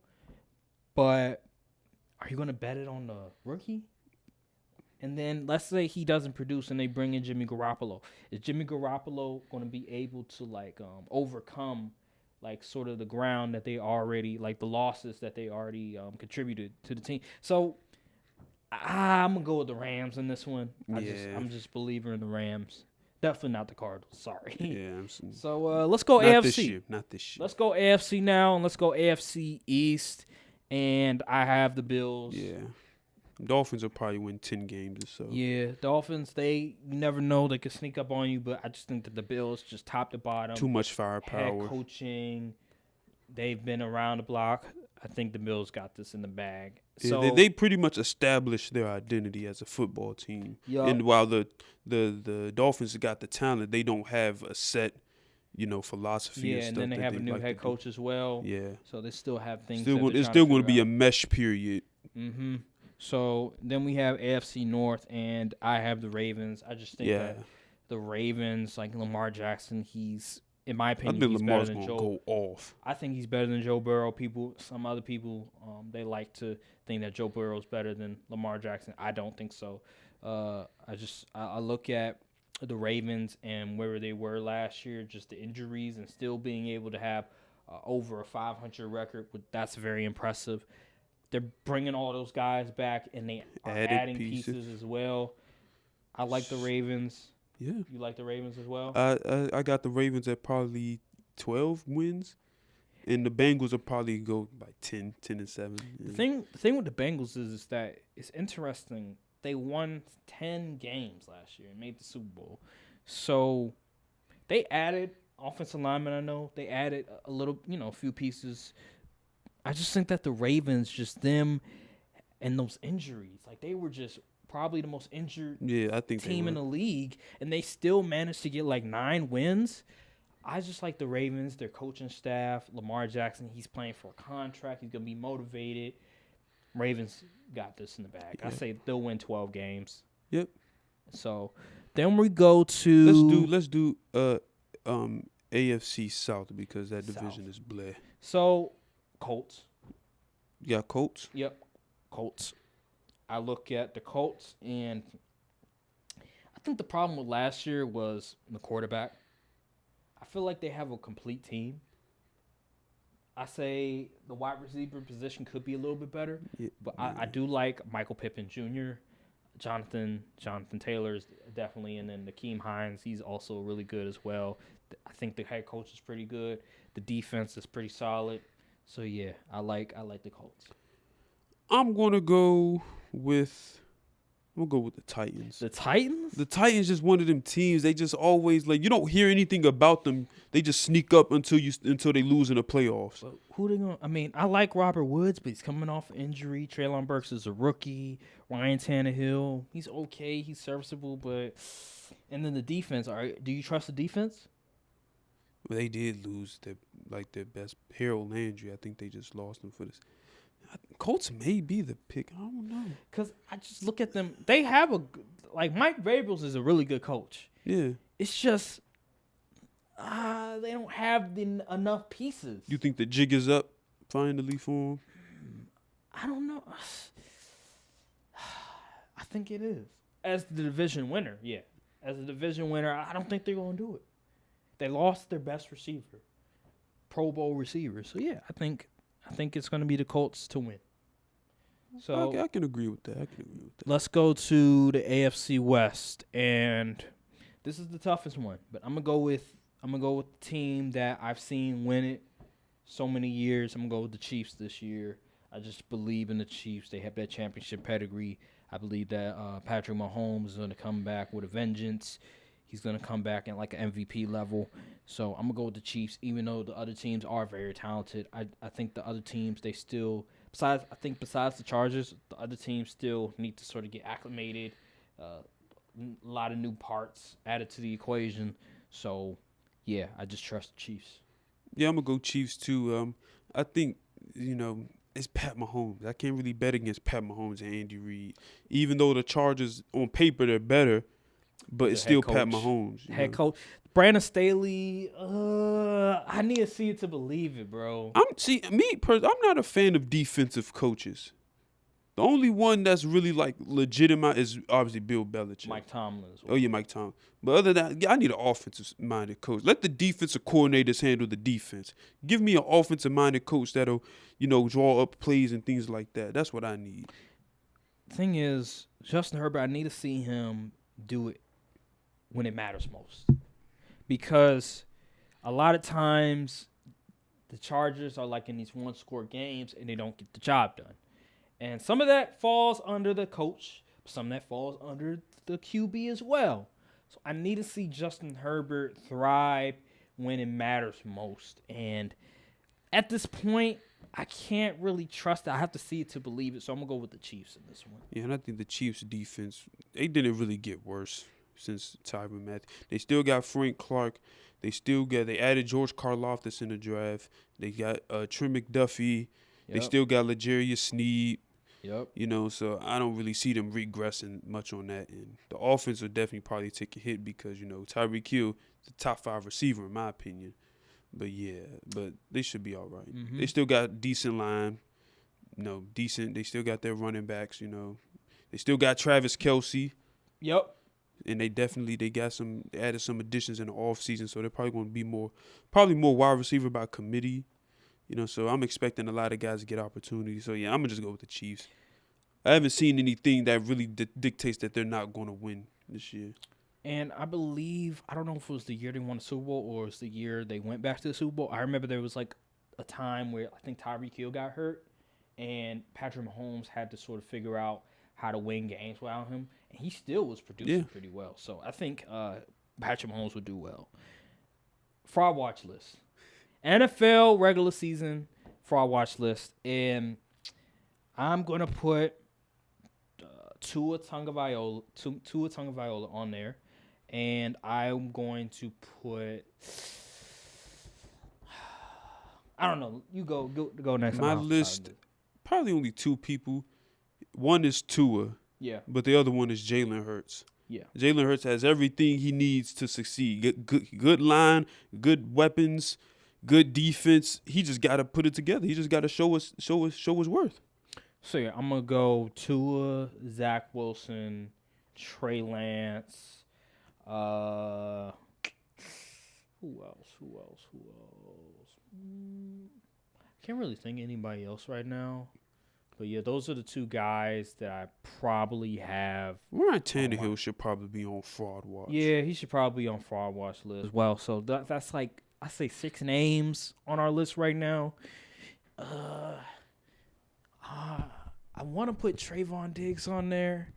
But are you going to bet it on the rookie? And then let's say he doesn't produce and they bring in Jimmy Garoppolo. Is Jimmy Garoppolo going to be able to like overcome like sort of the ground that they already, like the losses that they already contributed to the team? So I'm going to go with the Rams in this one. I'm just a believer in the Rams. Definitely not the Cardinals. Sorry. Yeah. So let's go not AFC. This year. Not this year. Let's go AFC now, and let's go AFC East. And I have the Bills. Yeah. Dolphins will probably win 10 games or so. Yeah, Dolphins, you never know. They could sneak up on you, but I just think that the Bills just top to bottom. Too much firepower. Head coaching. They've been around the block. I think the Bills got this in the bag. Yeah, So they pretty much established their identity as a football team. Yup. And while the Dolphins got the talent, they don't have a set, philosophy. yeah, and and stuff then they that have a new like head to coach as well. do. Yeah. So they still have things. It's still going to be a mesh period. Mm-hmm. So then we have AFC North, and I have the Ravens. I just think that the Ravens, like Lamar Jackson, he's, in my opinion, I think he's Lamar's better than going to Joe. go off. I think he's better than Joe Burrow. Some other people, they like to think that Joe Burrow's better than Lamar Jackson. I don't think so. I look at the Ravens and where they were last year, just the injuries and still being able to have over a 500 record. That's very impressive. They're bringing all those guys back, and they are adding pieces as well. I like the Ravens. Yeah. You like the Ravens as well? I got the Ravens at probably 12 wins, and the Bengals will probably go by 10 and 7. Yeah. The thing with the Bengals is that it's interesting. They won 10 games last year and made the Super Bowl. So they added offensive linemen, I know. They added a little, a few pieces. I just think that the Ravens, just them and those injuries, like they were just probably the most injured team in the league, and they still managed to get like 9 wins. I just like the Ravens, their coaching staff, Lamar Jackson. He's playing for a contract. He's going to be motivated. Ravens got this in the bag. I say they'll win 12 games. Yep. So then we go to let's do AFC South because that division is bleh. So Colts. You got Colts? Yep. Colts. I look at the Colts, and I think the problem with last year was the quarterback. I feel like they have a complete team. I say the wide receiver position could be a little bit better, but I do like Michael Pippen Jr., Jonathan Taylor is definitely, and then Nakeem Hines, he's also really good as well. I think the head coach is pretty good. The defense is pretty solid. So yeah, I like the Colts. I'm gonna go with the Titans. The Titans? The Titans just one of them teams. They just always you don't hear anything about them. They just sneak up until they lose in the playoffs. But who they gonna? I mean, I like Robert Woods, but he's coming off injury. Treylon Burks is a rookie. Ryan Tannehill, he's okay. He's serviceable, but and then the defense. All right, do you trust the defense? Well, they did lose their best Harold Landry. I think they just lost him for this. Colts may be the pick. I don't know. Because I just look at them. They have Mike Vrabel is a really good coach. Yeah. It's just they don't have enough pieces. You think the jig is up finally for him? I don't know. I think it is. As the division winner, yeah. As a division winner, I don't think they're going to do it. They lost their best receiver, Pro Bowl receiver. So, yeah, I think it's going to be the Colts to win. So I can agree with that. Let's go to the AFC West, and this is the toughest one. But I'm gonna go with the team that I've seen win it so many years. I'm gonna go with the Chiefs this year. I just believe in the Chiefs. They have that championship pedigree. I believe that Patrick Mahomes is gonna come back with a vengeance. He's gonna come back at like an MVP level. So I'm gonna go with the Chiefs, even though the other teams are very talented. I think the other teams, they still besides the Chargers, the other teams still need to sort of get acclimated. A lot of new parts added to the equation. So yeah, I just trust the Chiefs. Yeah, I'm gonna go Chiefs too. I think it's Pat Mahomes. I can't really bet against Pat Mahomes and Andy Reid, even though the Chargers on paper they're better. But it's still Pat Mahomes. Head coach. Brandon Staley, I need to see it to believe it, bro. I'm not a fan of defensive coaches. The only one that's really legitimate is obviously Bill Belichick. Mike Tomlin as well. Oh yeah, Mike Tomlin. But other than that, I need an offensive-minded coach. Let the defensive coordinators handle the defense. Give me an offensive-minded coach that'll, draw up plays and things like that. That's what I need. Thing is, Justin Herbert, I need to see him do it when it matters most. Because a lot of times the Chargers are in these one-score games and they don't get the job done. And some of that falls under the coach, some of that falls under the QB as well. So I need to see Justin Herbert thrive when it matters most. And at this point, I can't really trust it. I have to see it to believe it. So I'm going to go with the Chiefs in this one. Yeah, and I think the Chiefs' defense, they didn't really get worse since Tyrann Mathieu. They still got Frank Clark. They added George Karlaftis in the draft. They got Trent McDuffie. Yep. They still got L'Jarius Sneed. Yep. So I don't really see them regressing much on that end. The offense will definitely probably take a hit because, Tyreek Hill is the top 5 receiver in my opinion. But they should be all right. Mm-hmm. They still got decent line. Decent. They still got their running backs, They still got Travis Kelce. Yep. And they added some additions in the offseason, so they're probably going to be more wide receiver by committee. So I'm expecting a lot of guys to get opportunities. So, yeah, I'm going to just go with the Chiefs. I haven't seen anything that really dictates that they're not going to win this year. And I don't know if it was the year they won the Super Bowl or it's the year they went back to the Super Bowl. I remember there was a time where I think Tyreek Hill got hurt and Patrick Mahomes had to sort of figure out how to win games without him. And he still was producing pretty well. So I think Patrick Mahomes would do well. Fraud watch list. NFL regular season fraud watch list. And I'm going to put Tua Tagovailoa on there. And I'm going to put... I don't know. You go next. My list, probably only 2 people. One is Tua. Yeah. But the other one is Jalen Hurts. Yeah. Jalen Hurts has everything he needs to succeed. Good line, good weapons, good defense. He just got to put it together. He just got to show his worth. So, yeah, I'm going to go Tua, Zach Wilson, Trey Lance, Who else? Can't really think of anybody else right now. But yeah, those are the two guys that I probably have. Ryan Tannehill should probably be on fraud watch. Yeah, he should probably be on fraud watch list as well. So that's like, I say 6 names on our list right now. I want to put Trayvon Diggs on there.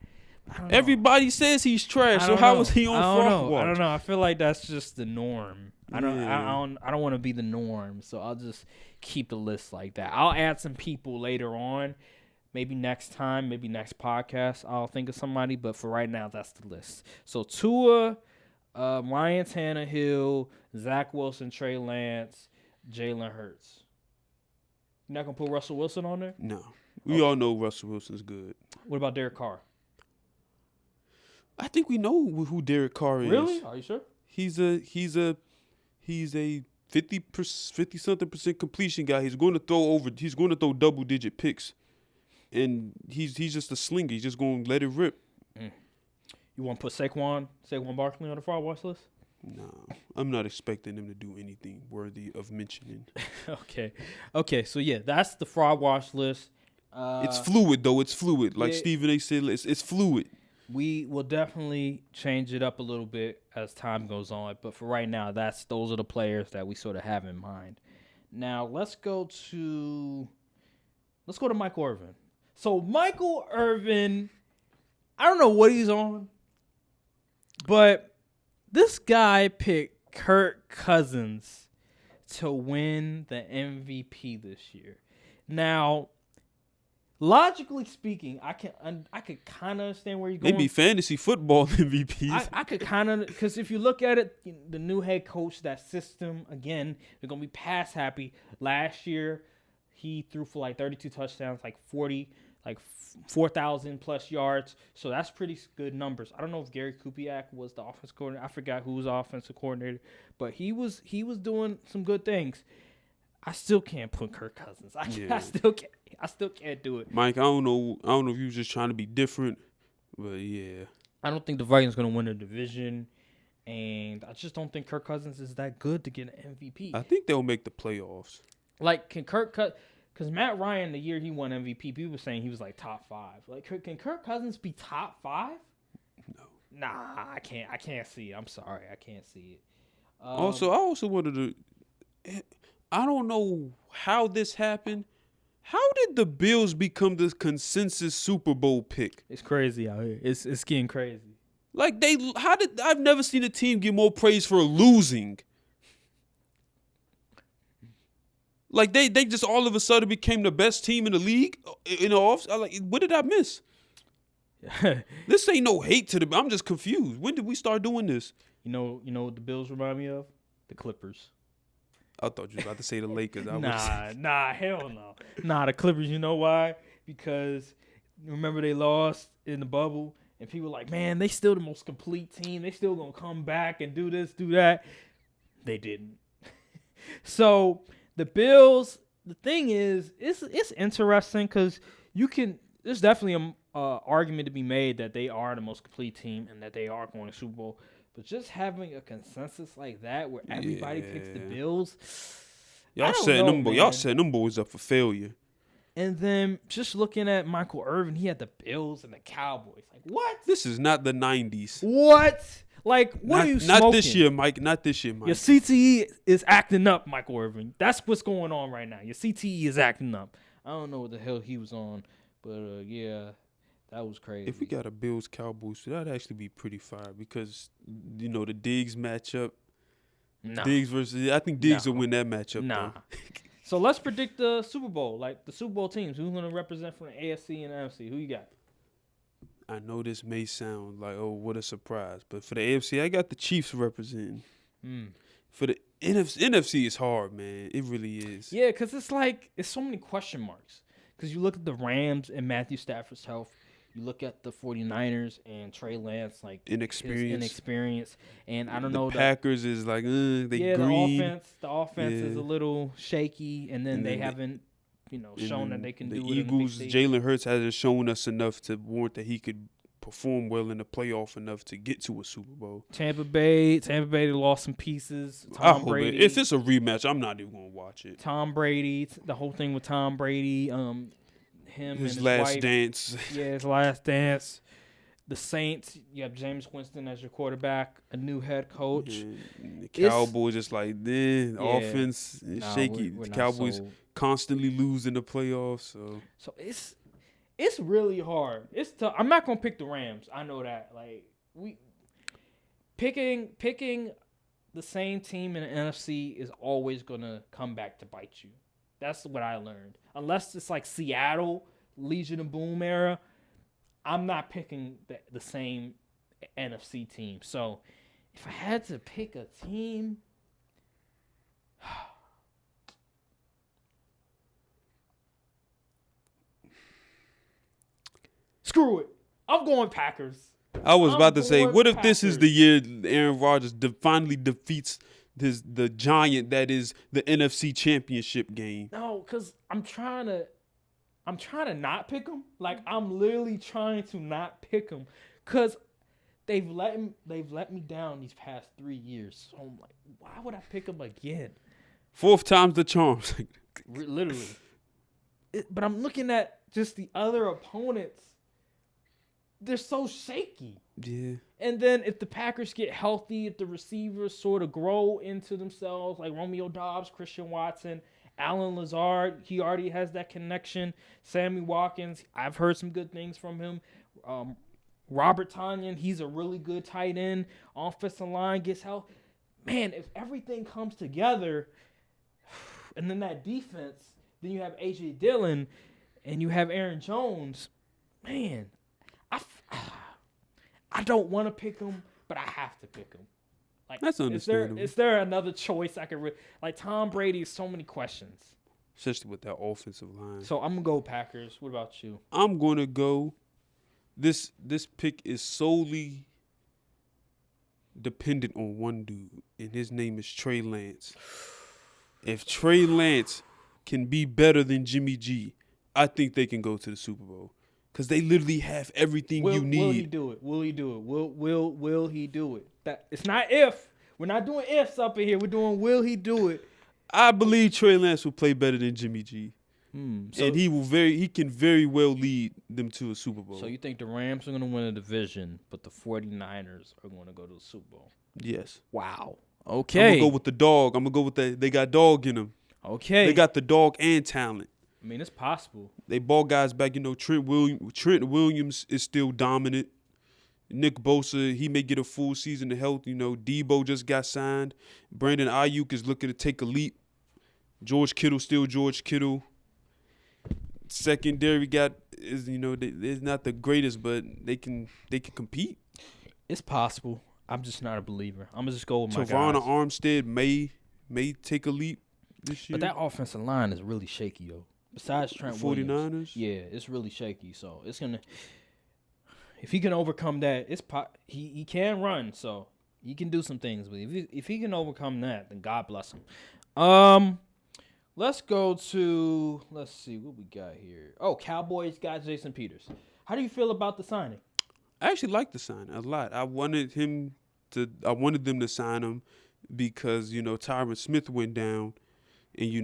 Everybody says he's trash, so how is he on fraud watch? I don't know. I feel like that's just the norm. I don't want to be the norm, so I'll just keep the list like that. I'll add some people later on. Maybe next time, maybe next podcast, I'll think of somebody. But for right now, that's the list. So Tua, Ryan Tannehill, Zach Wilson, Trey Lance, Jalen Hurts. You're not going to put Russell Wilson on there? No. We all know Russell Wilson's good. What about Derek Carr? I think we know who Derek Carr is. Really? Are you sure? He's a 50-something% completion guy. He's going to throw double-digit picks. And he's just a slinger. He's just going to let it rip. You want to put Saquon Barkley on the fraud watch list? No, I'm not expecting him to do anything worthy of mentioning. Okay. So yeah, that's the fraud watch list. It's fluid though. It's fluid. Like Stephen A. said, it's fluid. We will definitely change it up a little bit as time goes on, but for right now, those are the players that we sort of have in mind. Now let's go to Michael Irvin. So Michael Irvin, I don't know what he's on, but this guy picked Kirk Cousins to win the MVP this year. Now, logically speaking, I could kind of understand where you're going. Maybe fantasy football MVPs. I could kind of, because if you look at it, the new head coach, that system, again, they're going to be pass happy. Last year, he threw for like 32 touchdowns, like 4,000 plus yards. So that's pretty good numbers. I don't know if Gary Kubiak was the offensive coordinator. I forgot who was the offensive coordinator, but he was doing some good things. I still can't put Kirk Cousins. I still can't do it. Mike, I don't know if you was just trying to be different, but yeah. I don't think the Vikings going to win the division, and I just don't think Kirk Cousins is that good to get an MVP. I think they'll make the playoffs. Like, can because Matt Ryan, the year he won MVP, people were saying he was like top 5. Like, can Kirk Cousins be top 5? No. Nah, I can't see it. I'm sorry, I can't see it. I also wanted to. I don't know how this happened. How did the Bills become the consensus Super Bowl pick? It's crazy out here. It's getting crazy. Like I've never seen a team get more praise for losing. Like they just all of a sudden became the best team in the league in the off. What did I miss? This ain't no hate to the. I'm just confused. When did we start doing this? You know what the Bills remind me of? The Clippers. I thought you were about to say the Lakers. Nah, hell no. Nah, the Clippers, you know why? Because remember they lost in the bubble, and people were like, man, they still the most complete team. They still going to come back and do this, do that. They didn't. So the Bills, the thing is, it's interesting because there's definitely an argument to be made that they are the most complete team and that they are going to Super Bowl. But just having a consensus like that where everybody picks the Bills, y'all setting them boys up for failure. And then just looking at Michael Irvin, he had the Bills and the Cowboys. Like, what? This is not the 90s. What? Like, what are you smoking? Not this year, Mike. Not this year, Mike. Your CTE is acting up, Michael Irvin. That's what's going on right now. Your CTE is acting up. I don't know what the hell he was on, but yeah. That was crazy. If we got a Bills Cowboys, that'd actually be pretty fire because the Diggs matchup. Nah. Diggs versus I think Diggs will win that matchup. Nah. So let's predict the Super Bowl, like the Super Bowl teams. Who's gonna represent from the AFC and NFC? Who you got? I know this may sound like what a surprise, but for the AFC, I got the Chiefs representing. For the NFC is hard, man. It really is. Yeah, because it's so many question marks. Because you look at the Rams and Matthew Stafford's health. You look at the 49ers and Trey Lance, like inexperience. And I don't know. The Packers is like, they green. The offense is a little shaky. And then they haven't, shown that they can do it. The Eagles, Jalen Hurts hasn't shown us enough to warrant that he could perform well in the playoff enough to get to a Super Bowl. Tampa Bay, they lost some pieces. I hope if it's a rematch, I'm not even gonna watch it. Tom Brady, the whole thing with Tom Brady, him and his last wife. dance. Yeah, his last dance. The Saints, you have James Winston as your quarterback, a new head coach. Yeah, the Cowboys just like offense is shaky. We're the Cowboys constantly lose in the playoffs. So it's really hard. It's tough. I'm not gonna pick the Rams. I know that. Like picking the same team in the NFC is always gonna come back to bite you. That's what I learned. Unless it's like Seattle, Legion of Boom era, I'm not picking the same NFC team. So if I had to pick a team, screw it. I'm going Packers. I was about to say, what if Packers. this is the year Aaron Rodgers finally defeats the giant that is the NFC Championship game? No, because I'm trying to not pick them. Like, I'm literally trying to not pick them because they've let me down these past 3 years. So I'm like, why would I pick them again? Fourth time's the charm. Literally. But I'm looking at just the other opponents. They're so shaky. Yeah. And then if the Packers get healthy, if the receivers sort of grow into themselves, like Romeo Doubs, Christian Watson, Alan Lazard, he already has that connection. Sammy Watkins, I've heard some good things from him. Robert Tonyan, he's a really good tight end. Offensive line gets help. Man, if everything comes together, and then that defense, then you have A.J. Dillon, and you have Aaron Jones, man, I don't want to pick him, but I have to pick him. Like, that's understandable. Is there another choice I could like Tom Brady? So many questions, especially with that offensive line. So I'm gonna go Packers. What about you? I'm gonna go. This pick is solely dependent on one dude, and his name is Trey Lance. If Trey Lance can be better than Jimmy G, I think they can go to the Super Bowl. Because they literally have everything you need. Will he do it? Will he do it? Will he do it? It's not if. We're not doing ifs up in here. We're doing will he do it? I believe Trey Lance will play better than Jimmy G. And he can very well lead them to a Super Bowl. So you think the Rams are going to win a division, but the 49ers are going to go to the Super Bowl? Yes. Wow. Okay. I'm going to go with the dog. I'm going to go with they got dog in them. Okay. They got the dog and talent. I mean, it's possible. They ball guys back. Trent Williams is still dominant. Nick Bosa, he may get a full season of health. Debo just got signed. Brandon Ayuk is looking to take a leap. George Kittle still George Kittle. Secondary is not the greatest, but they can compete. It's possible. I'm just not a believer. I'm gonna just go with my Tavon guys. Armstead may take a leap this year. But that offensive line is really shaky, yo. Besides Trent 49ers? Williams. Yeah, it's really shaky. So it's gonna. If he can overcome that, he can run, so he can do some things. But if he can overcome that, then God bless him. Let's go to let's see what we got here. Oh, Cowboys got Jason Peters. How do you feel about the signing? I actually like the sign a lot. I wanted them to sign him because Tyron Smith went down, and you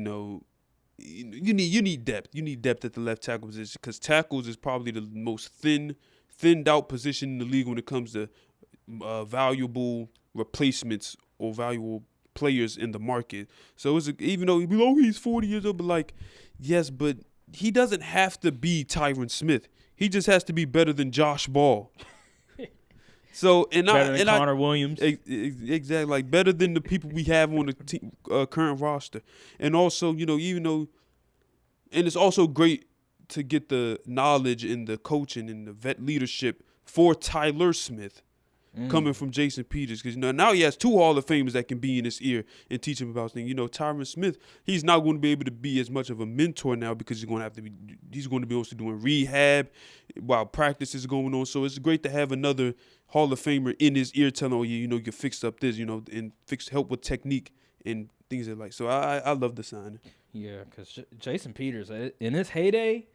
need depth. You need depth at the left tackle position because tackles is probably the most thinned out position in the league when it comes to valuable replacements or valuable players in the market. So even though he's 40 years old, but yes, but he doesn't have to be Tyron Smith. He just has to be better than Josh Ball. So better than Connor Williams. Exactly, better than the people we have on the team, current roster, and also and it's also great to get the knowledge and the coaching and the vet leadership for Tyler Smith coming from Jason Peters, because now he has two Hall of Famers that can be in his ear and teach him about things. Tyron Smith, he's not going to be able to be as much of a mentor now because he's going to be also doing rehab while practice is going on. So it's great to have another Hall of Famer in his ear telling, you fixed up this, and help with technique and things like. So I love the signing. Yeah, because Jason Peters in his heyday,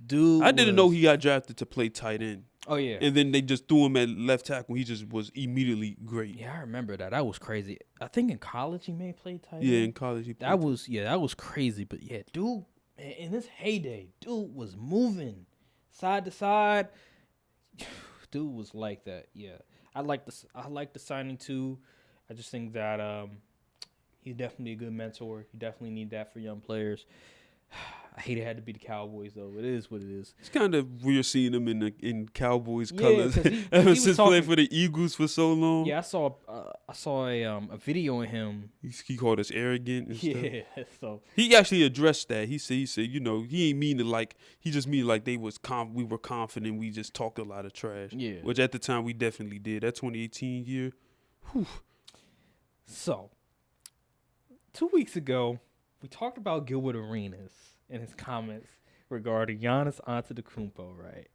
dude, I didn't know he got drafted to play tight end. Oh yeah. And then they just threw him at left tackle. He just was immediately great. Yeah, I remember that. That was crazy. I think in college he may have played tight end. Yeah, in college he played. That was crazy. But yeah, dude, man, in his heyday, dude was moving side to side. Dude was like that. Yeah, I like the signing too. I just think that he's definitely a good mentor. You definitely need that for young players. I hate it had to be the Cowboys though. It is what it is. It's kind of weird seeing him in Cowboys colors. 'cause he Ever was since playing for the Eagles for so long. Yeah, I saw a video of him. He called us arrogant and stuff. Yeah, so He actually addressed that. He said, he ain't mean to like. He just mean like we were confident. We just talked a lot of trash. Yeah. Which at the time we definitely did. That 2018 year. Whew. So 2 weeks ago, we talked about Gilbert Arenas and his comments regarding Giannis Antetokounmpo, right?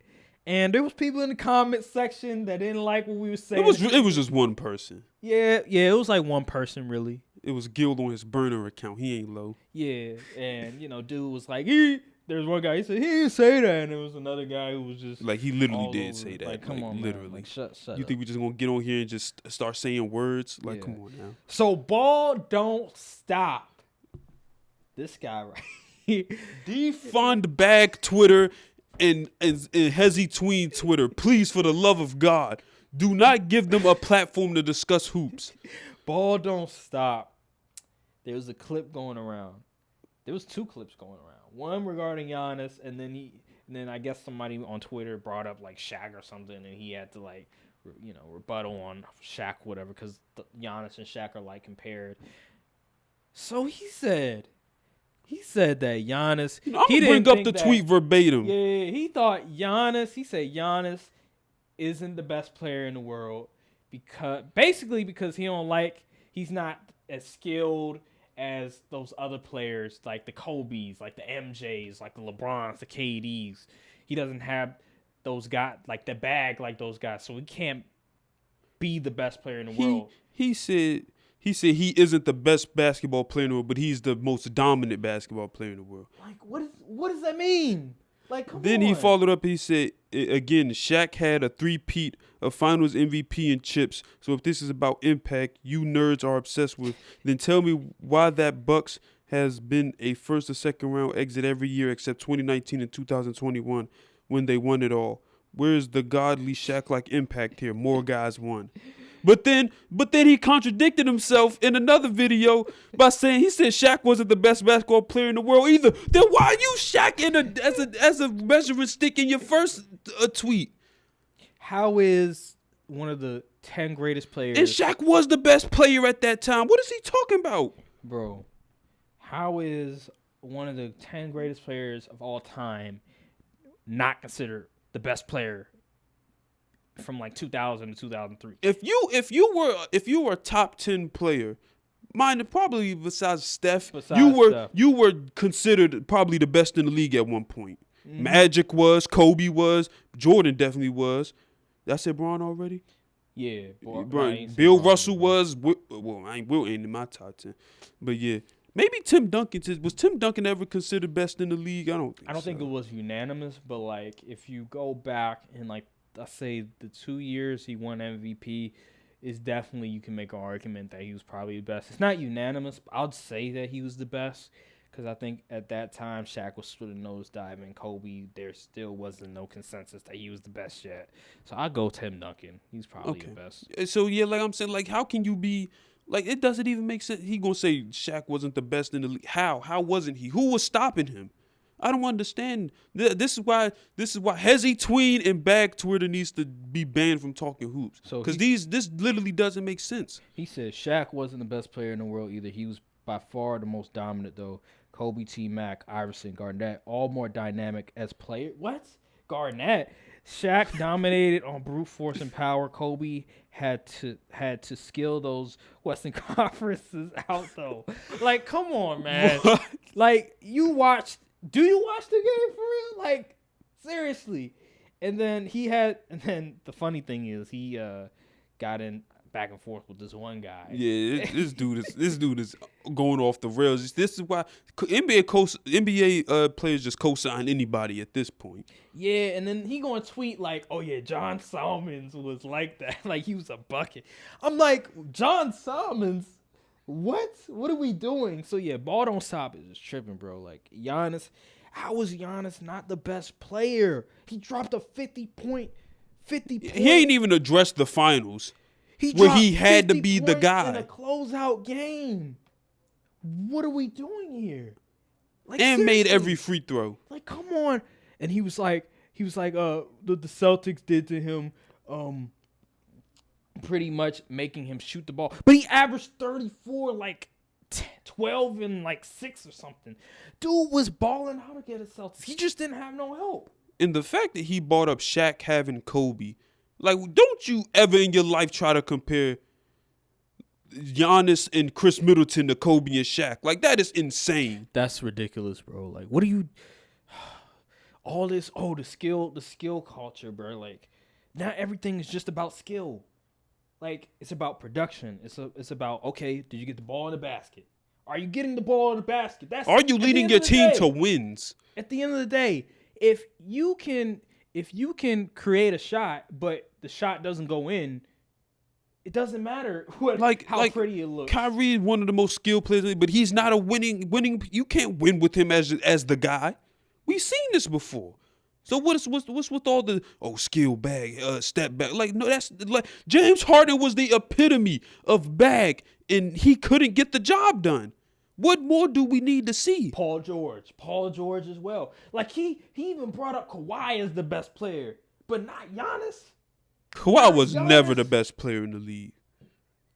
And there was people in the comment section that didn't like what we were saying. It was just one person. Yeah, it was like one person really. It was Guild on his burner account. He ain't low. Yeah, and dude was like, there's one guy, he said he didn't say that, and there was another guy who was just Like he literally all did over say it. that. Like, come on, literally. man. Like, shut You up. think we just gonna get on here and just start saying words? Like, Yeah. come on now. So ball don't stop. This guy right here. Defund bag Twitter and Hezzy Tween Twitter. Please, for the love of God, do not give them a platform to discuss hoops. Ball don't stop. There was a clip going around. There was two clips going around. One regarding Giannis, and then I guess somebody on Twitter brought up like Shaq or something, and he had to like, rebuttal on Shaq, whatever, because Giannis and Shaq are like compared. So he said that Giannis. I'm gonna bring up the tweet verbatim. Yeah, he thought Giannis. He said Giannis isn't the best player in the world because he's not as skilled as those other players like the Kobe's, like the MJ's, like the LeBrons, the KD's. He doesn't have those guys like the bag like those guys, so he can't be the best player in the world. He said he isn't the best basketball player in the world, but he's the most dominant basketball player in the world. Like what does that mean? Like, come Then on. he followed up. He said, again, Shaq had a three-peat, a Finals MVP, and chips. So if this is about impact, you nerds are obsessed with, then tell me why that Bucks has been a first or second round exit every year except 2019 and 2021 when they won it all. Where's the godly Shaq-like impact here? More guys won. But then he contradicted himself in another video by saying he said Shaq wasn't the best basketball player in the world either. Then why are you Shaq as a measuring stick in your first tweet? How is one of the 10 greatest players? And Shaq was the best player at that time. What is he talking about? Bro, how is one of the 10 greatest players of all time not considered the best player from like 2000 to 2003? If you were a top 10 player, mine probably besides Steph, you were considered probably the best in the league at one point. Mm-hmm. Magic was, Kobe was, Jordan definitely was. Did I say Bron already? Yeah, Brian. Bill Russell was. Well, Will ain't in my top 10, but yeah. Maybe Tim Duncan. Was Tim Duncan ever considered best in the league? I don't think it was unanimous, but like if you go back in like I say the 2 years he won MVP, is definitely you can make an argument that he was probably the best. It's not unanimous, but I'd say that he was the best because I think at that time Shaq was sort of nosediving. Kobe, there still wasn't no consensus that he was the best yet. So I go Tim Duncan. He's probably the best. So yeah, like I'm saying, like how can you be? Like, it doesn't even make sense. He gonna say Shaq wasn't the best in the league. How? How wasn't he? Who was stopping him? I don't understand. This is why Hezzy Tween and Bag Twitter needs to be banned from talking hoops. Because this literally doesn't make sense. He said Shaq wasn't the best player in the world either. He was by far the most dominant though. Kobe, T-Mac, Iverson, Garnett, all more dynamic as players. What? Garnett? Shaq dominated on brute force and power. Kobe had to skill those Western Conferences out though. Like, come on, man. What? Like, do you watch the game for real? Like, seriously. And then the funny thing is he got in back and forth with this one guy. Yeah, this dude is going off the rails. This is why NBA players just co-sign anybody at this point. Yeah, and then he gonna tweet like, "Oh yeah, John Salmons was like that, like he was a bucket." I'm like, John Salmons, what? What are we doing? So yeah, ball don't stop is just tripping, bro. Like Giannis, how was Giannis not the best player? He dropped a 50 point. He ain't even addressed the finals. He where he had to be the in guy a closeout game. What are we doing here? Like, and made seriously. every free throw. Like, come on. And he was like, the Celtics did to him, pretty much making him shoot the ball. But he averaged 34, like 12 and like 6 or something. Dude was balling out against the Celtics. He just didn't have no help. And the fact that he brought up Shaq having Kobe, like, don't you ever in your life try to compare Giannis and Chris Middleton to Kobe and Shaq? Like, that is insane. That's ridiculous, bro. Like, what do you? All this, the skill culture, bro. Like, not everything is just about skill. Like, it's about production. It's about, okay, did you get the ball in the basket? Are you getting the ball in the basket? Are you leading your team to wins? At the end of the day, if you can create a shot, but the shot doesn't go in, it doesn't matter how pretty it looks. Kyrie is one of the most skilled players, but he's not a winning. You can't win with him as the guy. We've seen this before. So what's with all the skill bag, step back? Like, no, that's like James Harden was the epitome of bag, and he couldn't get the job done. What more do we need to see? Paul George as well. Like he even brought up Kawhi as the best player, but not Giannis. Kawhi was never the best player in the league.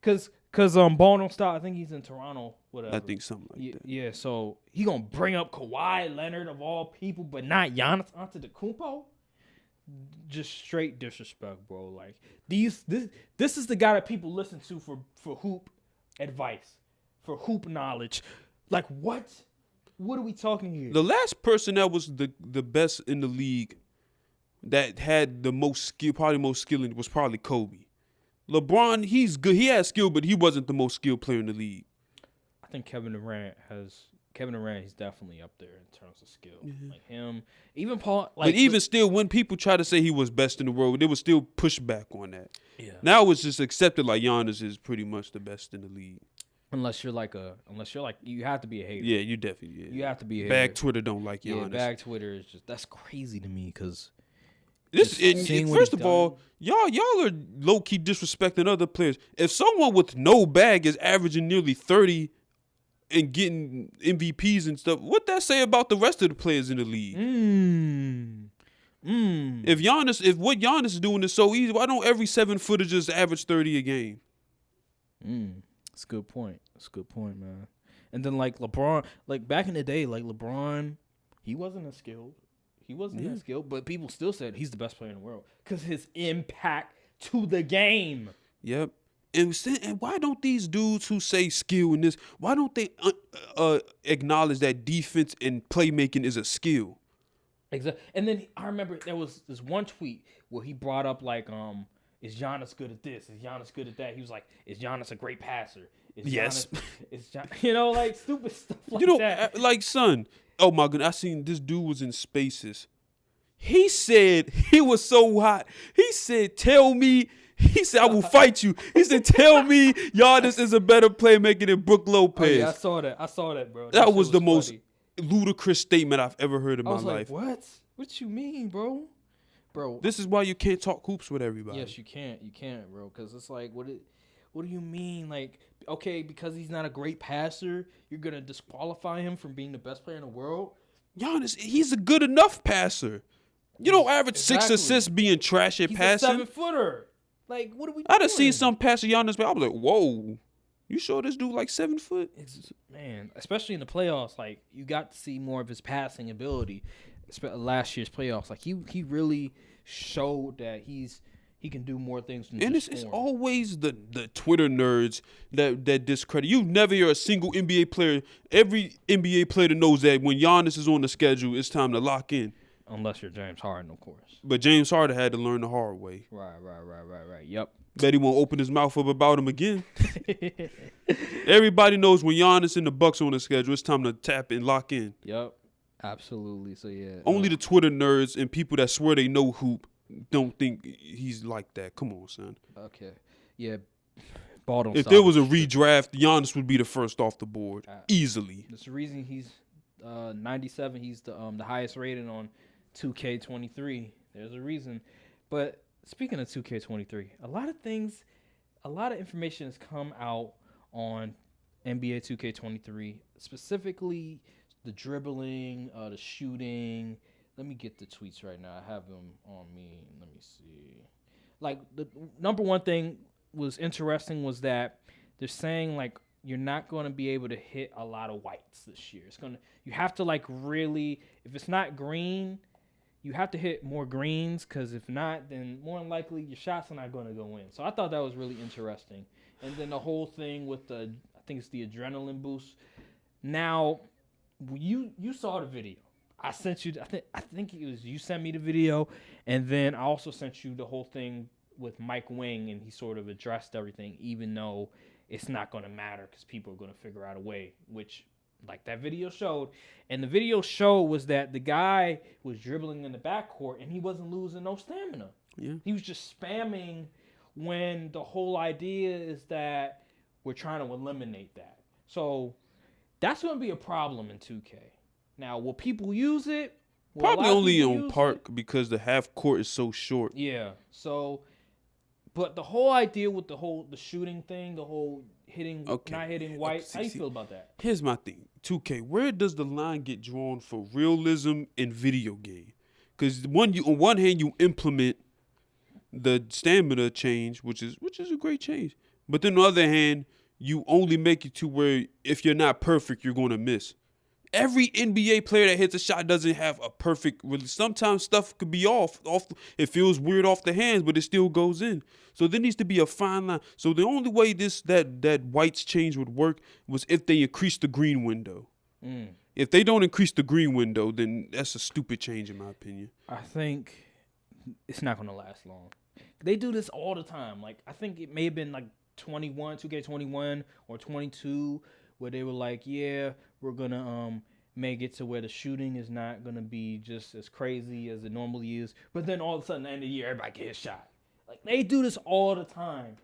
Cause ball don't stop. I think he's in Toronto. Whatever. I think something like that. Yeah. So he gonna bring up Kawhi Leonard of all people, but not Giannis Antetokounmpo. Just straight disrespect, bro. Like this is the guy that people listen to for hoop advice. For hoop knowledge. Like, what? What are we talking here? The last person that was the best in the league that had the most skill, probably most skill, was probably Kobe. LeBron, he's good. He has skill, but he wasn't the most skilled player in the league. I think Kevin Durant, he's definitely up there in terms of skill. Mm-hmm. Like him. Even Paul. Like, but even still, when people try to say he was best in the world, there was still pushback on that. Yeah. Now it's just accepted like Giannis is pretty much the best in the league. Unless you're like you have to be a hater. Yeah, you definitely. Yeah. You have to be a hater. Bag Twitter don't like Giannis. Yeah, bag Twitter is that's crazy to me because. First of all, y'all are low key disrespecting other players. If someone with no bag is averaging nearly 30 and getting MVPs and stuff, what that say about the rest of the players in the league? If what Giannis is doing is so easy, why don't every 7-footer just average 30 a game? That's a good point. That's a good point, man. And then like LeBron, like back in the day, like LeBron, he wasn't as skilled. He wasn't that skilled, but people still said he's the best player in the world because his impact to the game. Yep. And why don't these dudes who say skill in this, why don't they acknowledge that defense and playmaking is a skill? Exactly. And then I remember there was this one tweet where he brought up like, is Giannis good at this? Is Giannis good at that? He was like, is Giannis a great passer? Yes. Like stupid stuff like that. Like, son, oh my goodness, I seen this dude was in Spaces. He said, he was so hot. He said, I will fight you. He said, tell me Giannis is a better playmaker than Brook Lopez. Oh, yeah, I saw that, bro. That was the most ludicrous statement I've ever heard in my life. What? What you mean, bro? Bro, this is why you can't talk hoops with everybody. Yes, you can't. You can't, bro. Because it's like, what do you mean? Like, okay, because he's not a great passer, you're gonna disqualify him from being the best player in the world? Giannis, he's a good enough passer. You don't average 6 assists being trash at passing. He's a 7-footer. Like, what are we doing? I done seen some passer Giannis, but I was like, whoa. You sure this dude like 7 foot? Man, especially in the playoffs, like you got to see more of his passing ability. Last year's playoffs, like he really showed that he can do more things than and just it's scoring. always the Twitter nerds that discredit. You never hear a single NBA player. Every NBA player knows that when Giannis is on the schedule, it's time to lock in. Unless you're James Harden, of course. But James Harden had to learn the hard way. Right. Yep. Bet he won't open his mouth up about him again. Everybody knows when Giannis and the Bucks on the schedule, it's time to tap and lock in. Yep. Absolutely. So, yeah. Only the Twitter nerds and people that swear they know hoop don't think he's like that. Come on, son. Okay. Yeah. Ball don't If stop there was a him. redraft, Giannis would be the first off the board. Easily. That's the reason he's 97. He's the highest rated on 2K23. There's a reason. But speaking of 2K23, a lot of information has come out on NBA 2K23, specifically the dribbling, the shooting. Let me get the tweets right now. I have them on me. Let me see. Like, the number one thing was interesting was that they're saying, like, you're not going to be able to hit a lot of whites this year. You have to, like, really, if it's not green, you have to hit more greens, because if not, then more than likely your shots are not going to go in. So I thought that was really interesting. And then the whole thing with I think it's the adrenaline boost. Now, you saw the video. I sent you. I think it was you sent me the video, and then I also sent you the whole thing with Mike Wing, and he sort of addressed everything, even though it's not going to matter because people are going to figure out a way, which, like that video showed. And the video showed was that the guy was dribbling in the backcourt, and he wasn't losing no stamina. Yeah. He was just spamming, when the whole idea is that we're trying to eliminate that. So that's going to be a problem in 2K. Now, will people use it? Probably only on Park because the half court is so short. Yeah. So, but the whole idea with the shooting thing, the whole hitting, not hitting white, how you feel about that? Here's my thing. 2K, where does the line get drawn for realism in video game? Because on one hand, you implement the stamina change, which is a great change. But then on the other hand, you only make it to where if you're not perfect, you're going to miss. Every NBA player that hits a shot doesn't have a perfect release. Sometimes stuff could be off. It feels weird off the hands, but it still goes in. So there needs to be a fine line. So the only way that whites change would work was if they increase the green window. If they don't increase the green window, then that's a stupid change in my opinion. I think it's not going to last long. They do this all the time. Like, I think it may have been like 2K21 or 22, where they were like, yeah, we're going to make it to where the shooting is not going to be just as crazy as it normally is. But then all of a sudden, at the end of the year, everybody gets shot. Like, they do this all the time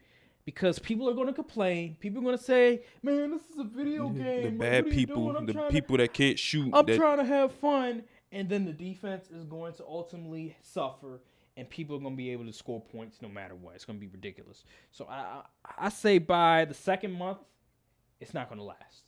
because people are going to complain. People are going to say, man, this is a video game. The bad people, the people that can't shoot. I'm trying to have fun. And then the defense is going to ultimately suffer, and people are going to be able to score points no matter what. It's going to be ridiculous. So I say by the second month, it's not going to last.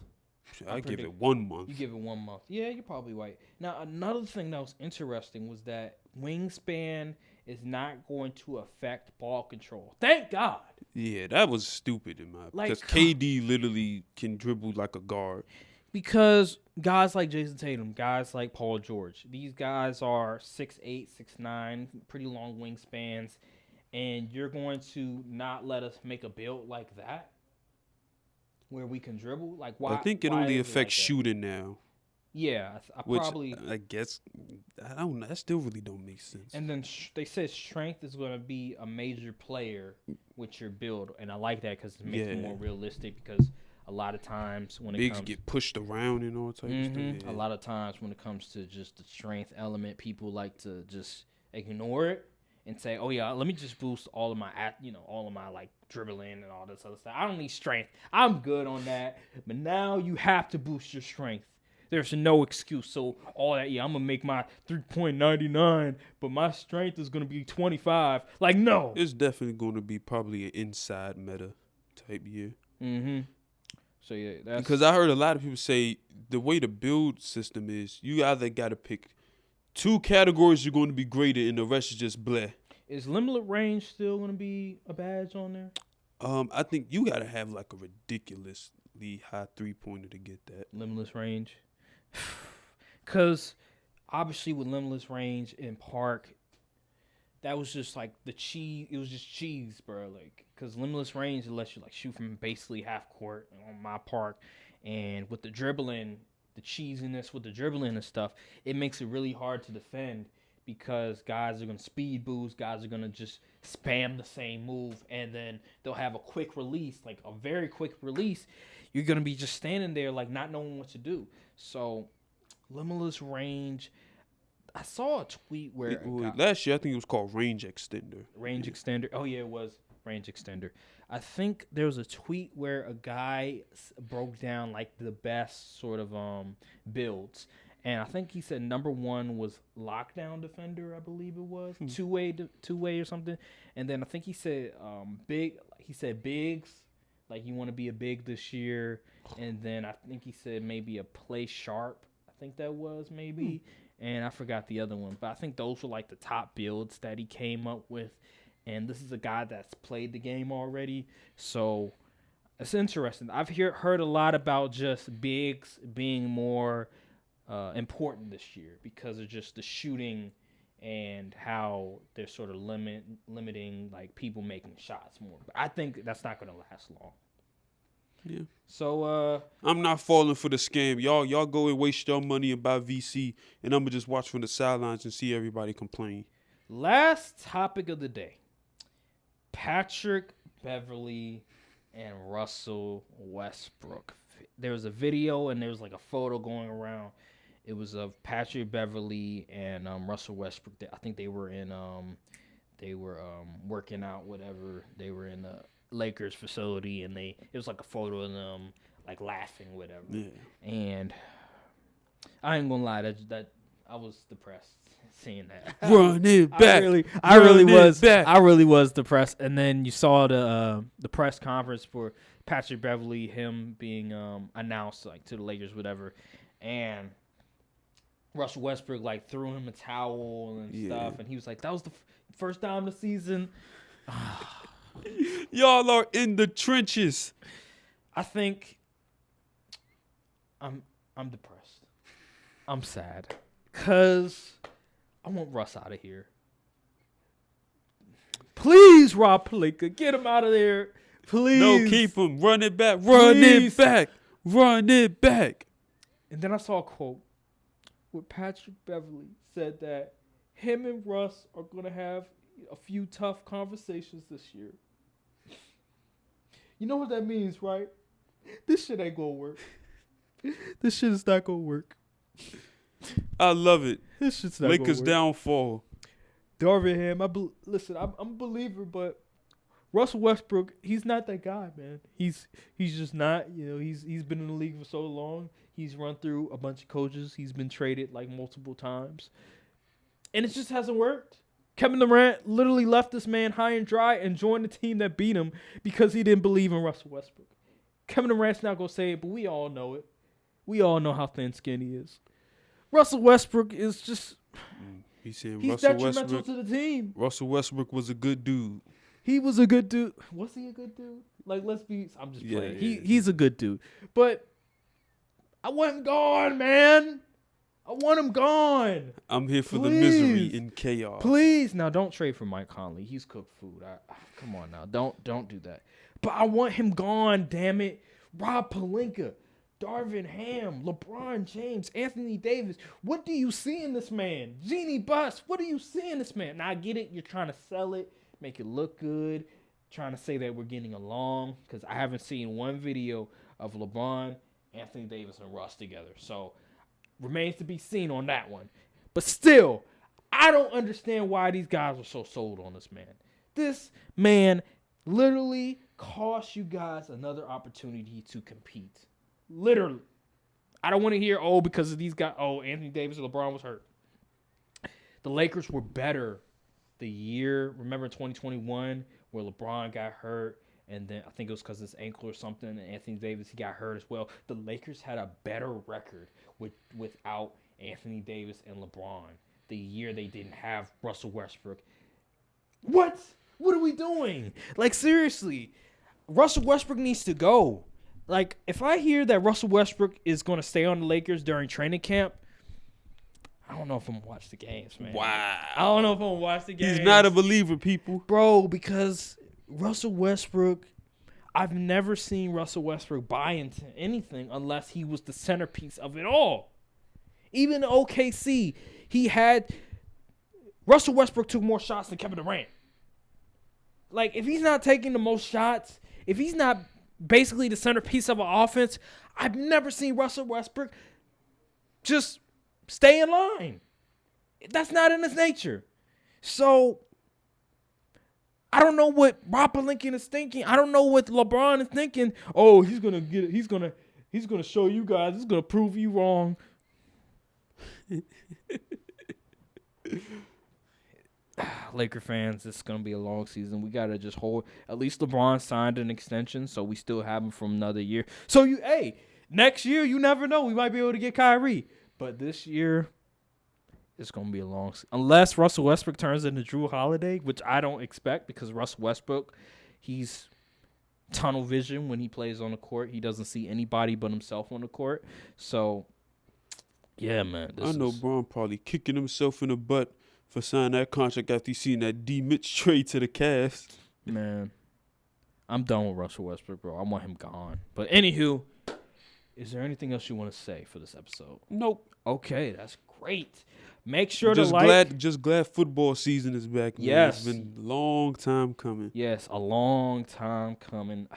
I give it 1 month. You give it 1 month. Yeah, you're probably right. Now, another thing that was interesting was that wingspan is not going to affect ball control. Thank God. Yeah, that was stupid in my opinion. Because KD literally can dribble like a guard. Because guys like Jason Tatum, guys like Paul George, these guys are 6'8", 6'9", pretty long wingspans, and you're going to not let us make a build like that where we can dribble? Like, why? I think it only affects shooting now. Yeah, I guess, I don't know. That still really don't make sense. And then they said strength is going to be a major player with your build, and I like that because it makes it more realistic. Because a lot of times when bigs get pushed around and all types of stuff. A lot of times when it comes to just the strength element, people like to just ignore it and say, "Oh yeah, let me just boost all of my like dribbling and all this other stuff. I don't need strength. I'm good on that." But now you have to boost your strength. There's no excuse. So all that, I'm gonna make my 3.99, but my strength is gonna be 25. Like, no. It's definitely gonna be probably an inside meta type year. So yeah, that's because I heard a lot of people say the way the build system is, you either gotta pick 2 categories you're going to be graded, and the rest is just bleh. Is limited range still going to be a badge on there? I think you got to have like a ridiculously high 3-pointer to get that. Limitless range. Because obviously with limitless range in Park, that was just like the cheese. It was just cheese, bro. Like, because limitless range lets you like shoot from basically half court on my Park. And with the dribbling, the cheesiness with the dribbling and stuff, it makes it really hard to defend because guys are going to speed boost, guys are going to just spam the same move, and then they'll have a quick release, like a very quick release. You're going to be just standing there like not knowing what to do. So limitless range. I saw a tweet where last year I think it was called range extender. Extender. Oh yeah, it was range extender. I think there was a tweet where a guy broke down like the best sort of builds, and I think he said number 1 was lockdown defender. I believe it was two-way or something, and then I think he said big. He said bigs, like you want to be a big this year, and then I think he said maybe a play sharp. I think that was maybe. And I forgot the other one. But I think those were like the top builds that he came up with. And this is a guy that's played the game already. So it's interesting. I've heard a lot about just bigs being more important this year because of just the shooting and how they're sort of limiting like people making shots more. But I think that's not going to last long. Yeah. So I'm not falling for the scam. Y'all go and waste your money and buy VC, and I'm gonna just watch from the sidelines and see everybody complain. Last topic of the day. Patrick Beverley and Russell Westbrook. There was a video and there was like a photo going around. It was of Patrick Beverley and Russell Westbrook. I think they were working out, whatever. They were in the Lakers facility, and it was like a photo of them like laughing, whatever. Yeah. And I ain't gonna lie, that I was depressed seeing that. Run it back. I really was depressed. And then you saw the press conference for Patrick Beverley, him being announced like to the Lakers, whatever, and Russell Westbrook like threw him a towel and stuff, and he was like, "That was the first time of the season." Y'all are in the trenches. I think I'm depressed. I'm sad because I want Russ out of here. Please, Rob Pelinka, get him out of there. Please. No, keep him. Run it back. Run it back. Run it back. And then I saw a quote where Patrick Beverley said that him and Russ are going to have a few tough conversations this year. You know what that means, right? This shit ain't gonna work. This shit is not gonna work. I love it. This shit's not Lakers gonna work. downfall. Darvin Ham, listen, I'm a believer, but Russell Westbrook, he's not that guy, man. He's just not. You know, he's been in the league for so long. He's run through a bunch of coaches. He's been traded like multiple times, and it just hasn't worked. Kevin Durant literally left this man high and dry and joined the team that beat him because he didn't believe in Russell Westbrook. Kevin Durant's not going to say it, but we all know it. We all know how thin-skinned he is. Russell Westbrook is just... He's detrimental to the team. Russell Westbrook was a good dude. He was a good dude. Was he a good dude? Like, let's be... I'm just playing. Yeah. He's a good dude. But I want him gone, man. I want him gone. I'm here for the misery and chaos. Please. Now, don't trade for Mike Conley. He's cooked food. Come on now. Don't do that. But I want him gone, damn it. Rob Pelinka, Darvin Ham, LeBron James, Anthony Davis. What do you see in this man? Jeannie Buss, what do you see in this man? Now, I get it. You're trying to sell it, make it look good, trying to say that we're getting along, because I haven't seen one video of LeBron, Anthony Davis, and Russ together. So, remains to be seen on that one. But still, I don't understand why these guys are so sold on this man. This man literally cost you guys another opportunity to compete. Literally. I don't want to hear, because of these guys, Anthony Davis and LeBron was hurt. The Lakers were better the year, remember 2021, where LeBron got hurt, and then I think it was because of his ankle or something, and Anthony Davis, he got hurt as well. The Lakers had a better record without Anthony Davis and LeBron the year they didn't have Russell Westbrook. What? What are we doing? Like, seriously, Russell Westbrook needs to go. Like, if I hear that Russell Westbrook is going to stay on the Lakers during training camp, I don't know if I'm going to watch the games, man. Wow. I don't know if I'm going to watch the games. He's not a believer, people. Bro, because Russell Westbrook, I've never seen Russell Westbrook buy into anything unless he was the centerpiece of it all. Even OKC, he had Russell Westbrook took more shots than Kevin Durant. Like, if he's not taking the most shots, if he's not basically the centerpiece of an offense, I've never seen Russell Westbrook just stay in line. That's not in his nature. So, I don't know what Rob Pelinka is thinking. I don't know what LeBron is thinking. Oh, he's gonna get it. He's gonna show you guys. He's gonna prove you wrong. Laker fans, it's gonna be a long season. We gotta just hold. At least LeBron signed an extension, so we still have him from another year. So next year you never know. We might be able to get Kyrie, but this year it's gonna be a long season. Unless Russell Westbrook turns into Drew Holiday, which I don't expect because Russell Westbrook, he's tunnel vision when he plays on the court. He doesn't see anybody but himself on the court. So, yeah, man. I know Bron probably kicking himself in the butt for signing that contract after he seen that D. Mitch trade to the Cavs. Man, I'm done with Russell Westbrook, bro. I want him gone. But anywho, is there anything else you want to say for this episode? Nope. Okay, that's great. Make sure just to like. Just glad football season is back. Man. Yes. It's been a long time coming. Yes, a long time coming.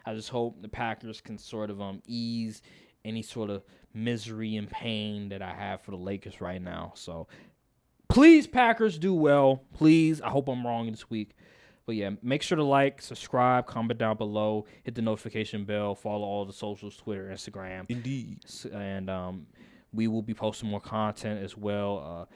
I just hope the Packers can sort of ease any sort of misery and pain that I have for the Lakers right now. So, please, Packers, do well. Please. I hope I'm wrong this week. But, yeah, make sure to like, subscribe, comment down below, hit the notification bell, follow all the socials, Twitter, Instagram. Indeed. And we will be posting more content as well.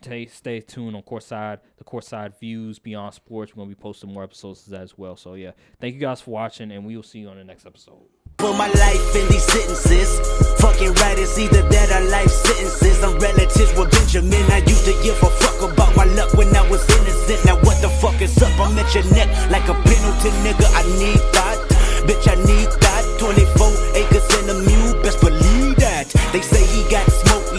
Stay tuned on Courtside, the Courtside Views Beyond Sports. We're going to be posting more episodes of that as well. So, yeah, thank you guys for watching, and we will see you on the next episode. Put my life in these sentences. Fucking right, it's either that or life sentences. I'm relatives with Benjamin. I used to give a fuck about my luck when I was innocent. Now what the fuck is up? I'm at your neck like a Pendleton nigga. I need that. Bitch, I need